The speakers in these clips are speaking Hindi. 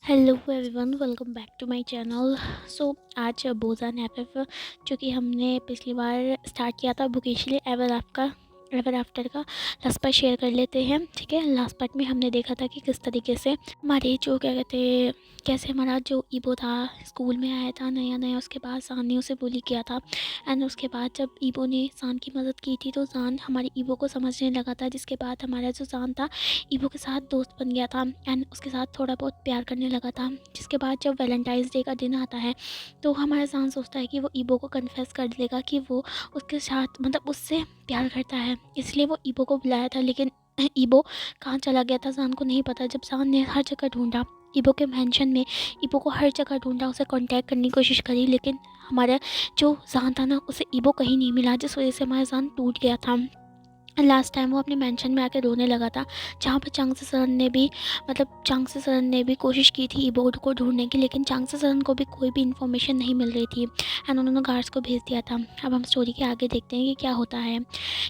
Hello everyone, welcome back to my channel. आज बोजान एफ जो कि हमने पिछली बार स्टार्ट किया था बुकेशली एवर आफ्टर का लास्ट पार्ट शेयर कर लेते हैं। ठीक है, लास्ट पार्ट में हमने देखा था कि किस तरीके से हमारे जो क्या कहते हैं, कैसे हमारा जो ईबो था स्कूल में आया था नया नया, उसके बाद सान ने उसे बुली किया था। एंड उसके बाद जब ईबो ने सान की मदद की थी तो सान हमारी ईबो को समझने लगा था, जिसके बाद हमारा जो सान था ईबो के साथ दोस्त बन गया था एंड उसके साथ थोड़ा बहुत प्यार करने लगा था। जिसके बाद जब वैलेंटाइंस डे का दिन आता है तो हमारा सान सोचता है कि वो ईबो को कन्फेस कर देगा कि वो उसके साथ मतलब उससे प्यार करता है, इसलिए वो ईबो को बुलाया था। लेकिन ईबो कहाँ चला गया था सान को नहीं पता। जब सान ने हर जगह ढूंढा, ईबो के मेंशन में ईबो को हर जगह ढूंढा, उसे कांटेक्ट करने की कोशिश करी, लेकिन हमारा जो सान था ना उसे ईबो कहीं नहीं मिला, जिस वजह से हमारा सान टूट गया था। लास्ट टाइम वो अपने मेंशन में आके रोने लगा था, जहाँ पर चांगसे सरन ने भी कोशिश की थी ईबो को ढूंढने की, लेकिन चांगसे सरन को भी कोई भी इन्फॉर्मेशन नहीं मिल रही थी एंड उन्होंने गार्ड्स को भेज दिया था। अब हम स्टोरी के आगे देखते हैं कि क्या होता है।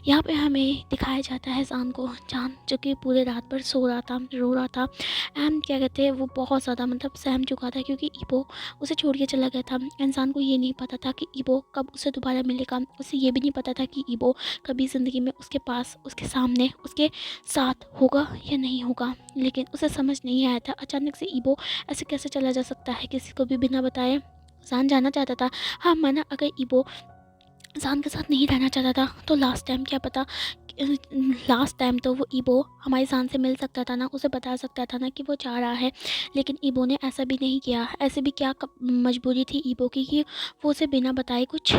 यहाँ पे हमें दिखाया जाता है जान को, जान जो कि पूरे रात भर सो रहा था, रो रहा था एंड क्या कहते हैं वो बहुत ज़्यादा सहम चुका था, क्योंकि ईबो उसे छोड़ के चला गया था। इंसान को ये नहीं पता था कि ईबो कब उसे दोबारा मिलेगा। उसे ये भी नहीं पता था कि ईबो कभी ज़िंदगी में उसके पास, उसके सामने, उसके साथ होगा या नहीं होगा। लेकिन उसे समझ नहीं आया था अचानक से ईबो ऐसे कैसे चला जा सकता है किसी को भी बिना बताए। जान जाना चाहता था, हाँ माना अगर ईबो जान के साथ नहीं रहना चाहता था तो लास्ट टाइम क्या पता, लास्ट टाइम तो वो ईबो हमारी जान से मिल सकता था ना, उसे बता सकता था ना कि वो चाह रहा है। लेकिन ईबो ने ऐसा भी नहीं किया। ऐसे भी क्या मजबूरी थी ईबो की कि वो उसे बिना बताए कुछ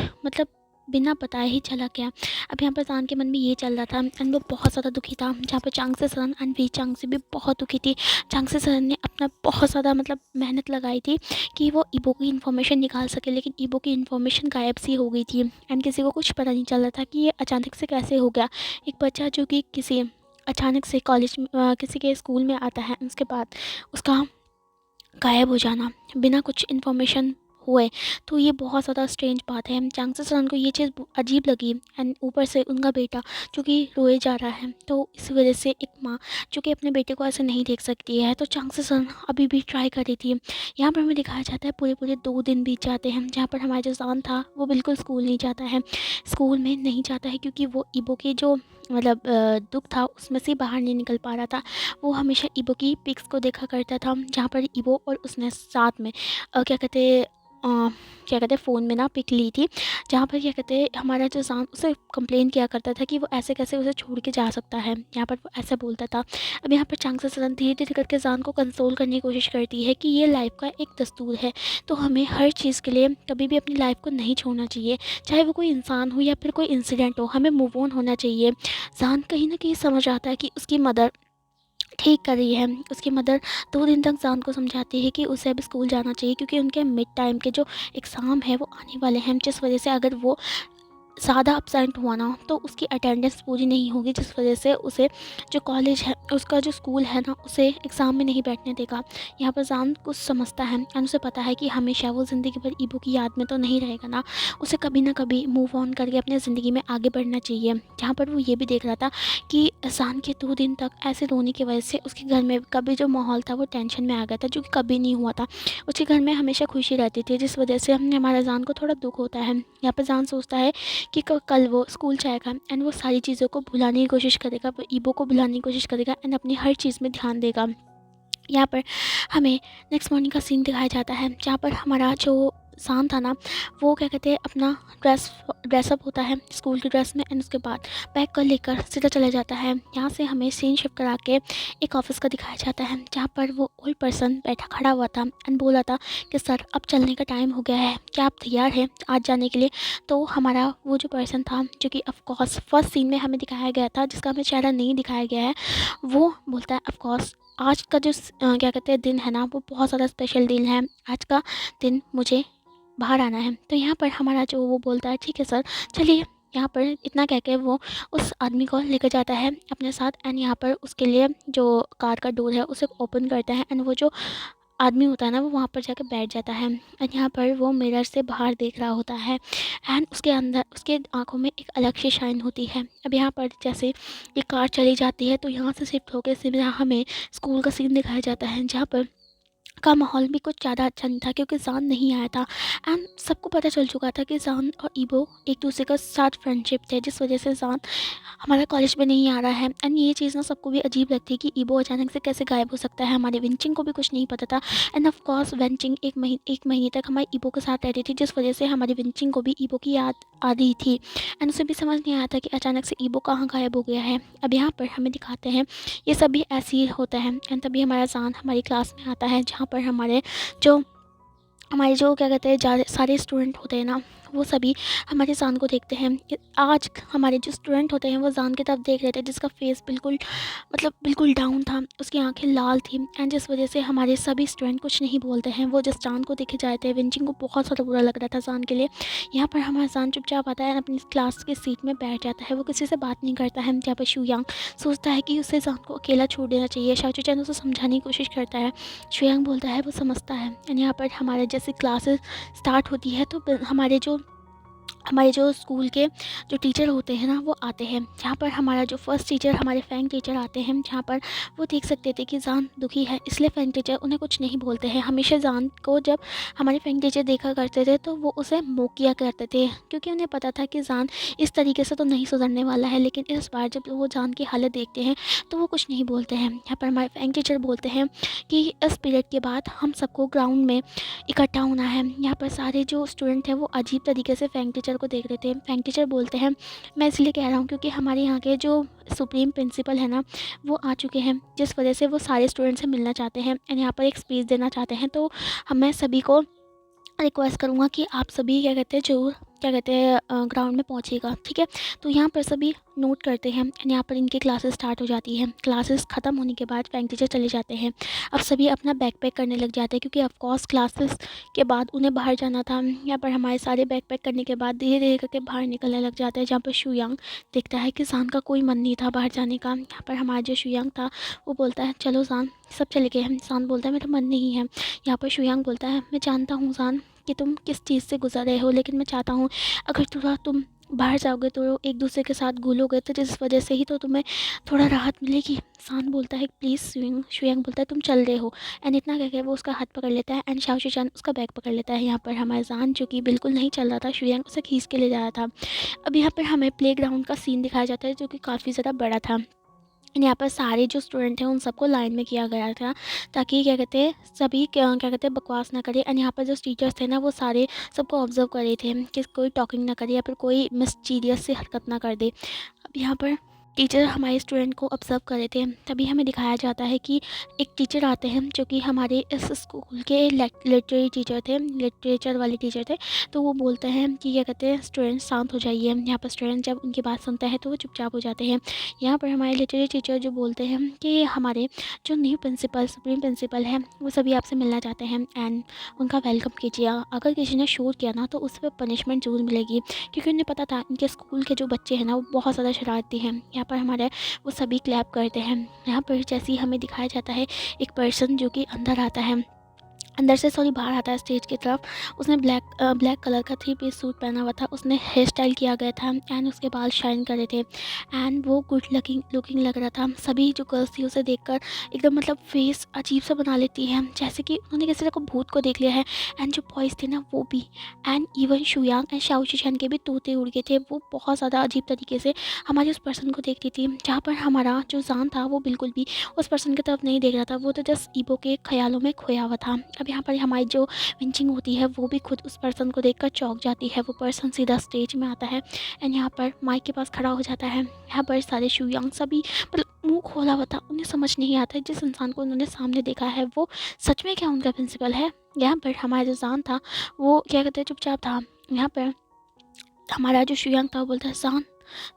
बिना बताए ही चला गया। अब यहाँ पर जान के मन में ये चल रहा था एंड वो बहुत ज़्यादा दुखी था, जहाँ पर चांगसे सरन एंड वी चांगसे भी बहुत दुखी थी। चांगसे सरन ने अपना बहुत ज़्यादा मेहनत लगाई थी कि वो ईबो की इन्फॉर्मेशन निकाल सके, लेकिन ईबो की इन्फॉर्मेशन गायब सी हो गई थी एंड किसी को कुछ पता नहीं चल रहा था कि ये अचानक से कैसे हो गया। एक बच्चा जो कि किसी अचानक से कॉलेज में किसी के स्कूल में आता है, उसके बाद उसका गायब हो जाना बिना कुछ इन्फॉर्मेशन हुए, तो ये बहुत ज़्यादा स्ट्रेंज बात है। चांगसे सरन को ये चीज़ अजीब लगी एंड ऊपर से उनका बेटा जो कि रोए जा रहा है, तो इस वजह से एक माँ जो कि अपने बेटे को ऐसे नहीं देख सकती है, तो चांगसे सरन अभी भी ट्राई कर रही थी। यहाँ पर हमें दिखाया जाता है पूरे पूरे 2 दिन बीत जाते हैं, जहाँ पर हमारा जो जान था वो बिल्कुल स्कूल नहीं जाता है, स्कूल में नहीं जाता है, क्योंकि वो ईबो की जो दुख था उसमें से बाहर नहीं निकल पा रहा था। वो हमेशा ईबो की पिक्स को देखा करता था, जहाँ पर ईबो और उसने साथ में क्या कहते फ़ोन में ना पिक ली थी, जहाँ पर क्या कहते हमारा जो जान उसे कंप्लेन किया करता था कि वो ऐसे कैसे उसे छोड़ के जा सकता है, यहाँ पर वो ऐसा बोलता था। अब यहाँ पर चांगसे सरन धीरे धीरे करके जान को कंसोल करने की कोशिश करती है कि ये लाइफ का एक दस्तूर है, तो हमें हर चीज़ के लिए कभी भी अपनी लाइफ को नहीं छोड़ना चाहिए, चाहे वो कोई इंसान हो या फिर कोई इंसिडेंट हो, हमें मूव ऑन होना चाहिए। जान कहीं ना कहीं समझ आता है कि उसकी मदर ठीक कर रही है। उसकी मदर 2 दिन तक जान को समझाती है कि उसे अब स्कूल जाना चाहिए, क्योंकि उनके मिड टाइम के जो एग्ज़ाम है वो आने वाले हैं, जिस वजह से अगर वो ज़्यादा अपसेंट हुआ ना तो उसकी अटेंडेंस पूरी नहीं होगी, जिस वजह से उसे जो कॉलेज है, उसका जो स्कूल है ना, उसे एग्ज़ाम में नहीं बैठने देगा। यहाँ पर जान कुछ समझता है एंड उसे पता है कि हमेशा वो ज़िंदगी भर ईबो की याद में तो नहीं रहेगा ना, उसे कभी ना कभी मूव ऑन करके अपने ज़िंदगी में आगे बढ़ना चाहिए। जहाँ पर वो ये भी देख रहा था कि जान के 2 दिन तक ऐसे रोने की वजह से उसके घर में कभी जो माहौल था वो टेंशन में आ गया था, जो कि कभी नहीं हुआ था। उसके घर में हमेशा खुशी रहती थी, जिस वजह से हमारा जान को थोड़ा दुख होता है। यहाँ पर जान सोचता है कि कल वो स्कूल जाएगा एंड वो सारी चीज़ों को भुलाने की कोशिश करेगा, वो ईबो को भुलाने की कोशिश करेगा एंड अपनी हर चीज़ में ध्यान देगा। यहाँ पर हमें नेक्स्ट मॉर्निंग का सीन दिखाया जाता है, जहाँ पर हमारा जो शान था ना, वो क्या कहते हैं अपना ड्रेसअप होता है स्कूल की ड्रेस में एंड उसके बाद पैक कर लेकर सीधा चला जाता है। यहाँ से हमें सीन शिफ्ट करा के एक ऑफिस का दिखाया जाता है, जहाँ पर वो ओल्ड पर्सन बैठा खड़ा हुआ था एंड बोला था कि सर अब चलने का टाइम हो गया है, क्या आप तैयार हैं आज जाने के लिए। तो हमारा वो जो पर्सन था, जो कि ऑफकोर्स फर्स्ट सीन में हमें दिखाया गया था, जिसका हमें चेहरा नहीं दिखाया गया है, वो बोलता है ऑफकोर्स आज का जो क्या कहते हैं दिन है ना, वो बहुत ज़्यादा स्पेशल दिन है, आज का दिन मुझे बाहर आना है। तो यहाँ पर हमारा जो वो बोलता है ठीक है सर चलिए। यहाँ पर इतना कह के वो उस आदमी को लेकर जाता है अपने साथ एंड यहाँ पर उसके लिए जो कार का डोर है उसे ओपन करता है एंड वो जो आदमी होता है ना वो वहाँ पर जाकर बैठ जाता है एंड यहाँ पर वो मिरर से बाहर देख रहा होता है एंड उसके अंदर उसके आंखों में एक अलग सी शाइन होती है। अब यहाँ पर जैसे ये कार चली जाती है तो यहाँ से शिफ्ट होकर सीधा हमें स्कूल का सीन दिखाया जाता है, जहाँ पर का माहौल भी कुछ ज़्यादा अच्छा नहीं था क्योंकि जान नहीं आया था। एंड सबको पता चल चुका था कि जान और ईबो एक दूसरे का साथ फ्रेंडशिप थे, जिस वजह से जान हमारा कॉलेज में नहीं आ रहा है। एंड ये चीज़ ना सबको भी अजीब लगती है कि ईबो अचानक से कैसे गायब हो सकता है। हमारे विंचिंग को भी कुछ नहीं पता था। एंड ऑफ कोर्स विंचिंग एक महीने तक हमारे ईबो के साथ रहती थी, जिस वजह से हमारी विंचिंग को भी ईबो की याद आ रही थी। एंड उसे भी समझ नहीं आया था कि अचानक से ईबो कहाँ गायब हो गया है। अब यहाँ पर हमें दिखाते हैं ये सब भी ऐसे ही होता है। एंड तभी हमारा जान हमारी क्लास में आता है, जहाँ पर जो हमारे क्या कहते हैं सारे स्टूडेंट होते हैं ना, वो सभी हमारे जान को देखते हैं कि आज हमारे जो स्टूडेंट होते हैं वो जान की तरफ देख रहे थे, जिसका फेस बिल्कुल बिल्कुल डाउन था, उसकी आंखें लाल थी। एंड जिस वजह से हमारे सभी स्टूडेंट कुछ नहीं बोलते हैं, वो जिस जान को देखे जाए थे। विंचिंग को बहुत ज़्यादा बुरा लग रहा था जान के लिए। यहाँ पर हमारा जान चुपचाप आता है, अपनी क्लास की सीट में बैठ जाता है, वो किसी से बात नहीं करता है। यहाँ पर शू यांग सोचता है कि उसे जान को अकेला छोड़ देना चाहिए। शाओ चैन उसे समझाने की कोशिश करता है, शू यांग बोलता है वो समझता है। एंड यहाँ पर हमारे जैसे क्लासेस स्टार्ट होती है तो हमारे जो स्कूल के जो टीचर होते हैं ना वो आते हैं। जहाँ पर हमारा जो फर्स्ट टीचर हमारे फैंग टीचर आते हैं, जहाँ पर वो देख सकते थे कि जान दुखी है, इसलिए फैंग टीचर उन्हें कुछ नहीं बोलते हैं। हमेशा जान को जब हमारे फैंग टीचर देखा करते थे तो वो उसे मोक किया करते थे, क्योंकि उन्हें पता था कि जान इस तरीके से तो नहीं सुधरने वाला है। लेकिन इस बार जब वो जान की हालत देखते हैं तो वो कुछ नहीं बोलते हैं। यहाँ पर हमारे फैंग टीचर बोलते हैं कि इस पीरियड के बाद हम सबको ग्राउंड में इकट्ठा होना है। यहाँ पर सारे जो स्टूडेंट हैं वो अजीब तरीके से फैंग टीचर को देख रहे थे। फैंग टीचर बोलते हैं मैं इसलिए कह रहा हूँ क्योंकि हमारे यहाँ के जो सुप्रीम प्रिंसिपल है ना वो आ चुके हैं, जिस वजह से वो सारे स्टूडेंट से मिलना चाहते हैं एंड यहाँ पर एक स्पीच देना चाहते हैं। तो मैं सभी को रिक्वेस्ट करूँगा कि आप सभी जो ग्राउंड में पहुँचिएगा, ठीक है। तो यहाँ पर सभी नोट करते हैं एंड यहाँ पर इनकी क्लासेस स्टार्ट हो जाती है। क्लासेस ख़त्म होने के बाद फैंग टीचर चले जाते हैं। अब सभी अपना बैग पैक करने लग जाते हैं, क्योंकि ऑफ कोर्स क्लासेस के बाद उन्हें बाहर जाना था। यहाँ पर हमारे सारे बैग पैक करने के बाद धीरे धीरे करके बाहर निकलने लग जाते हैं, जहाँ पर शू यांग देखता है कि जान का कोई मन नहीं था बाहर जाने का। यहाँ पर हमारा जो शू यांग था वो बोलता है चलो जान, सब चले गए हैं। जान बोलता है मेरा मन नहीं है। यहाँ पर शू यांग बोलता है मैं जानता हूँ जान कि तुम किस चीज़ से गुजर रहे हो, लेकिन मैं चाहता हूँ अगर तुम बाहर जाओगे तो एक दूसरे के साथ घुलोगे तो जिस वजह से ही तो तुम्हें थोड़ा राहत मिलेगी। सान बोलता है प्लीज़ शुयांग बोलता है तुम चल रहे हो। एंड इतना कह के वो उसका हाथ पकड़ लेता है एंड शाओ चान उसका बैग पकड़ लेता है। यहाँ पर हमारा जान जो कि बिल्कुल नहीं चल रहा था, शुयांग उसे खींच के ले जा रहा था। अब यहाँ पर हमें प्लेग्राउंड का सीन दिखाया जाता है जो कि काफ़ी ज़्यादा बड़ा था। यहाँ पर सारे जो स्टूडेंट हैं उन सबको लाइन में किया गया था, ताकि सभी क्या कहते हैं बकवास ना करे। एंड यहाँ पर जो टीचर्स थे ना वो सारे सबको ऑब्जर्व कर रहे थे कि कोई टॉकिंग ना करे या फिर कोई मिसचीरियस से हरकत ना कर दे। अब यहाँ पर टीचर हमारे स्टूडेंट को ऑब्जर्व कर रहे थे। तभी हमें दिखाया जाता है कि एक टीचर आते हैं जो कि हमारे इस स्कूल के लिटरेरी टीचर थे, लिटरेचर वाले टीचर थे। तो वो बोलते हैं कि क्या कहते हैं स्टूडेंट शांत हो जाइए। यहाँ पर स्टूडेंट जब उनकी बात सुनते हैं तो वो चुपचाप हो जाते हैं। यहाँ पर हमारे लिटरेरी टीचर जो बोलते हैं कि हमारे जो न्यू प्रिंसिपल सुप्रीम प्रिंसिपल है वो सभी आपसे मिलना चाहते हैं एंड उनका वेलकम कीजिए। अगर किसी ने शोर किया ना तो उस पर पनिशमेंट ज़रूर मिलेगी, क्योंकि उन्हें पता था इनके स्कूल के जो बच्चे हैं ना वो बहुत ज़्यादा शरारती हैं। यहाँ पर हमारे वो सभी क्लैप करते हैं। यहाँ पर जैसे ही हमें दिखाया जाता है एक पर्सन जो कि अंदर से बाहर आता है स्टेज की तरफ। उसने ब्लैक कलर का 3 पीस सूट पहना हुआ था, उसने हेयर स्टाइल किया गया था एंड उसके बाल शाइन कर रहे थे एंड वो गुड लुकिंग लग रहा था। सभी जो गर्ल्स थी उसे देखकर एकदम फेस अजीब सा बना लेती है, जैसे कि उन्होंने किसी को भूत को देख लिया है। एंड जो बॉयज़ थे ना वो भी, एंड इवन शुयांग एंड शाओ चैन के भी तोते उड़ गए थे। वो बहुत ज़्यादा अजीब तरीके से हमारे उस पर्सन को देखती थी, जहाँ पर हमारा जो जान था वो बिल्कुल भी उस पर्सन की तरफ नहीं देख रहा था, वो तो जस्ट ईबो के ख्यालों में खोया हुआ था। अब यहाँ पर हमारी जो विंचिंग होती है वो भी खुद उस पर्सन को देखकर चौंक जाती है। वो पर्सन सीधा स्टेज में आता है एंड यहाँ पर माइक के पास खड़ा हो जाता है। यहाँ पर सारे शुयांग सभी मुंह खोला हुआ था, उन्हें समझ नहीं आता जिस इंसान को उन्होंने सामने देखा है वो सच में क्या उनका प्रिंसिपल है। यहाँ पर हमारा जो जान था वो क्या कहते हैं चुपचाप था। यहाँ पर हमारा जो शुयांग था वो बोलता है जान,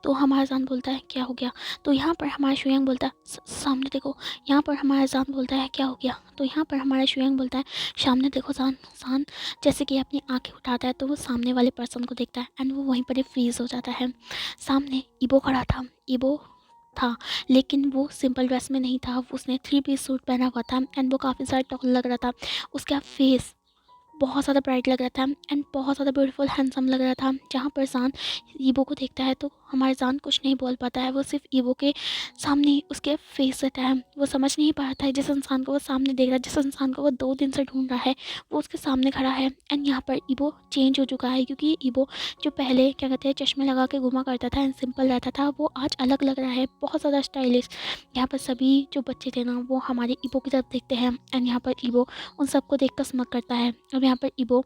तो हमारा जान बोलता है क्या हो गया। तो यहाँ पर हमारा शुयांग बोलता है सामने देखो। यहाँ पर हमारा जान बोलता है क्या हो गया। तो यहाँ पर हमारा शुयांग बोलता है सामने देखो जान। जान जैसे कि अपनी आंखें उठाता है तो वो सामने वाले पर्सन को देखता है एंड वो वहीं पर ही फ्रीज हो जाता है। सामने ईबो खड़ा था, ईबो था लेकिन वो सिंपल ड्रेस में नहीं था, उसने 3 पीस सूट पहना हुआ था एंड वो काफ़ी ज़्यादा टॉल लग रहा था। उसका फेस बहुत ज़्यादा ब्राइट लग रहा था एंड बहुत ज़्यादा ब्यूटीफुल हैंडसम लग रहा था। जहाँ पर जान ईबो को देखता है तो हमारे जान कुछ नहीं बोल पाता है, वो सिर्फ ईवो के सामने उसके फेस रहता है। वो समझ नहीं पा रहा था जिस इंसान को वो सामने देख रहा है, जिस इंसान को वो 2 दिन से ढूंढ रहा है, वो उसके सामने खड़ा है। एंड यहाँ पर ईवो चेंज हो चुका है, क्योंकि ईवो जो पहले क्या कहते हैं चश्मे लगा के घुमा करता था एंड सिंपल रहता था, वो आज अलग लग रहा है, बहुत ज़्यादा स्टाइलिश। यहाँ पर सभी जो बच्चे थे ना वो हमारे ईवो की तरफ देखते हैं एंड यहाँ पर ईवो उन सबको देख कर स्मक करता है। अब यहाँ पर ईवो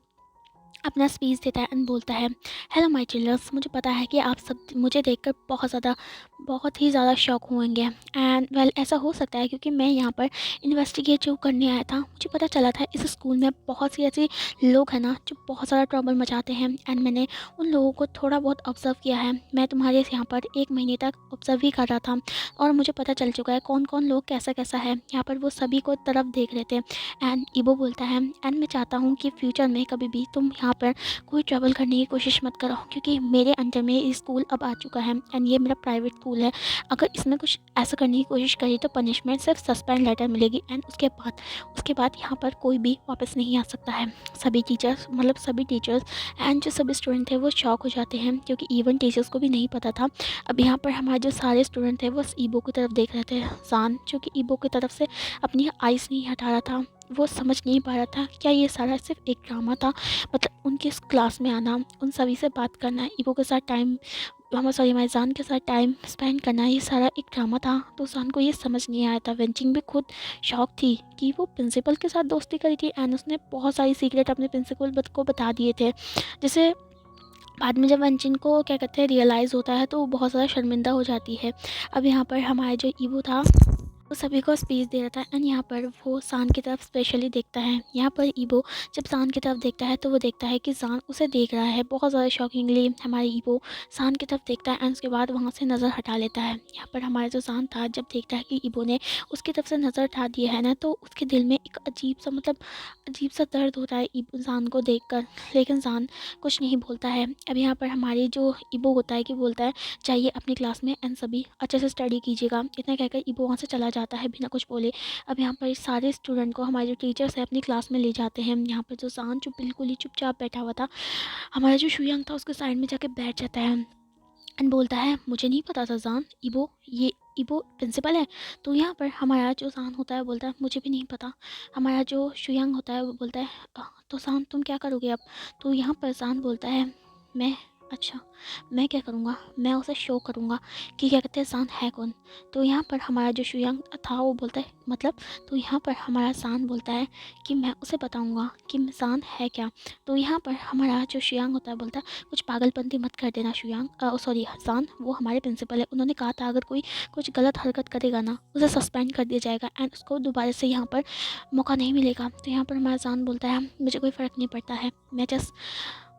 अपना स्पीच देता है एंड बोलता है, हेलो माय चिल्ड्रंस, मुझे पता है कि आप सब मुझे देखकर बहुत ही ज़्यादा शॉक होंगे। एंड वेल ऐसा हो सकता है क्योंकि मैं यहाँ पर इन्वेस्टिगेट जो करने आया था, मुझे पता चला था इस स्कूल में बहुत सी ऐसे लोग हैं ना जो बहुत ज़्यादा ट्रबल मचाते हैं एंड मैंने उन लोगों को थोड़ा बहुत ऑब्जर्व किया है। मैं तुम्हारे यहाँ पर 1 महीने तक ऑब्जर्व ही कर रहा था और मुझे पता चल चुका है कौन कौन लोग कैसा कैसा है। यहाँ पर वो सभी को तरफ देख रहे थे एंड ईवो बोलता है, एंड मैं चाहता हूँ कि फ्यूचर में कभी भी तुम यहाँ पर कोई ट्रैवल करने की कोशिश मत करो, क्योंकि मेरे अंडर में ये स्कूल अब आ चुका है एंड ये मेरा प्राइवेट स्कूल है। अगर इसमें कुछ ऐसा करने की कोशिश करी तो पनिशमेंट सिर्फ सस्पेंड लेटर मिलेगी एंड उसके बाद यहाँ पर कोई भी वापस नहीं आ सकता है। सभी टीचर्स एंड जो सभी स्टूडेंट थे वो शॉक हो जाते हैं, क्योंकि इवन टीचर्स को भी नहीं पता था। अब यहाँ पर हमारे जो सारे स्टूडेंट थे वो ईबो की तरफ देख रहे थे। जान जो कि ईबो की तरफ से अपनी आइज़ नहीं हटा रहा था, वो समझ नहीं पा रहा था क्या ये सारा सिर्फ एक ड्रामा था। मतलब उनके इस क्लास में आना, उन सभी से बात करना, ईवो के साथ टाइम हमारे जान के साथ टाइम स्पेंड करना, ये सारा एक ड्रामा था। तो जान को ये समझ नहीं आया था। वेंचिंग भी खुद शॉक थी कि वो प्रिंसिपल के साथ दोस्ती करी थी एंड उसने बहुत सारी सीक्रेट अपने प्रिंसिपल को बता दिए थे, जिसे बाद में जब वेंचिन को क्या कहते हैं रियलाइज़ होता है तो वो बहुत ज़्यादा शर्मिंदा हो जाती है। अब यहाँ पर हमारा जो ईवो था वो सभी को स्पीच दे रहा था एंड यहाँ पर वो सान की तरफ स्पेशली देखता है। यहाँ पर ईवो जब सान की तरफ देखता है तो वो देखता है कि सान उसे देख रहा है। बहुत ज़्यादा शॉकिंगली हमारे ईवो सान की तरफ देखता है एंड उसके बाद वहाँ से नज़र हटा लेता है। यहाँ पर हमारा जो सान था जब देखता है कि ईवो ने उसकी तरफ से नज़र हटा दी है ना, तो उसके दिल में एक अजीब सा दर्द होता है सान को देख कर, लेकिन सान कुछ नहीं बोलता है। अब यहाँ पर हमारे जो ईवो होता है कि बोलता है चाहिए अपनी क्लास में एंड सभी अच्छे से स्टडी कीजिएगा। इतना कहकर ईवो वहाँ से चला जाता है बिना कुछ बोले। अब यहाँ पर सारे स्टूडेंट को हमारे जो टीचर्स हैं अपनी क्लास में ले जाते हैं। यहाँ पर जो सान जो बिल्कुल ही चुपचाप बैठा हुआ था, हमारा जो शुयांग था उसके साइड में जाके बैठ जाता है एंड बोलता है, मुझे नहीं पता था जान ईवो प्रिंसिपल है। तो यहाँ पर हमारा जो जान होता है बोलता है मुझे भी नहीं पता। हमारा जो शुयांग होता है वो बोलता है, तो जान तुम क्या करोगे अब?" तो यहाँ पर जान बोलता है, मैं अच्छा मैं क्या करूँगा, मैं उसे शो करूँगा कि क्या कहते हैं जान है कौन। तो यहाँ पर हमारा जो शुयांग था वो बोलता है मतलब। तो यहाँ पर हमारा जान बोलता है कि मैं उसे बताऊँगा कि जान है क्या। तो यहाँ पर हमारा जो शुयांग होता है बोलता है, कुछ पागलपंती मत कर देना शुयांग, सॉरी जान, वो हमारे प्रिंसिपल है, उन्होंने कहा था अगर कोई कुछ गलत हरकत करेगा ना उसे सस्पेंड कर दिया जाएगा एंड उसको दोबारा से यहाँ पर मौका नहीं मिलेगा। तो यहाँ पर हमारा जान बोलता है मुझे कोई फ़र्क नहीं पड़ता है, मैं जस्ट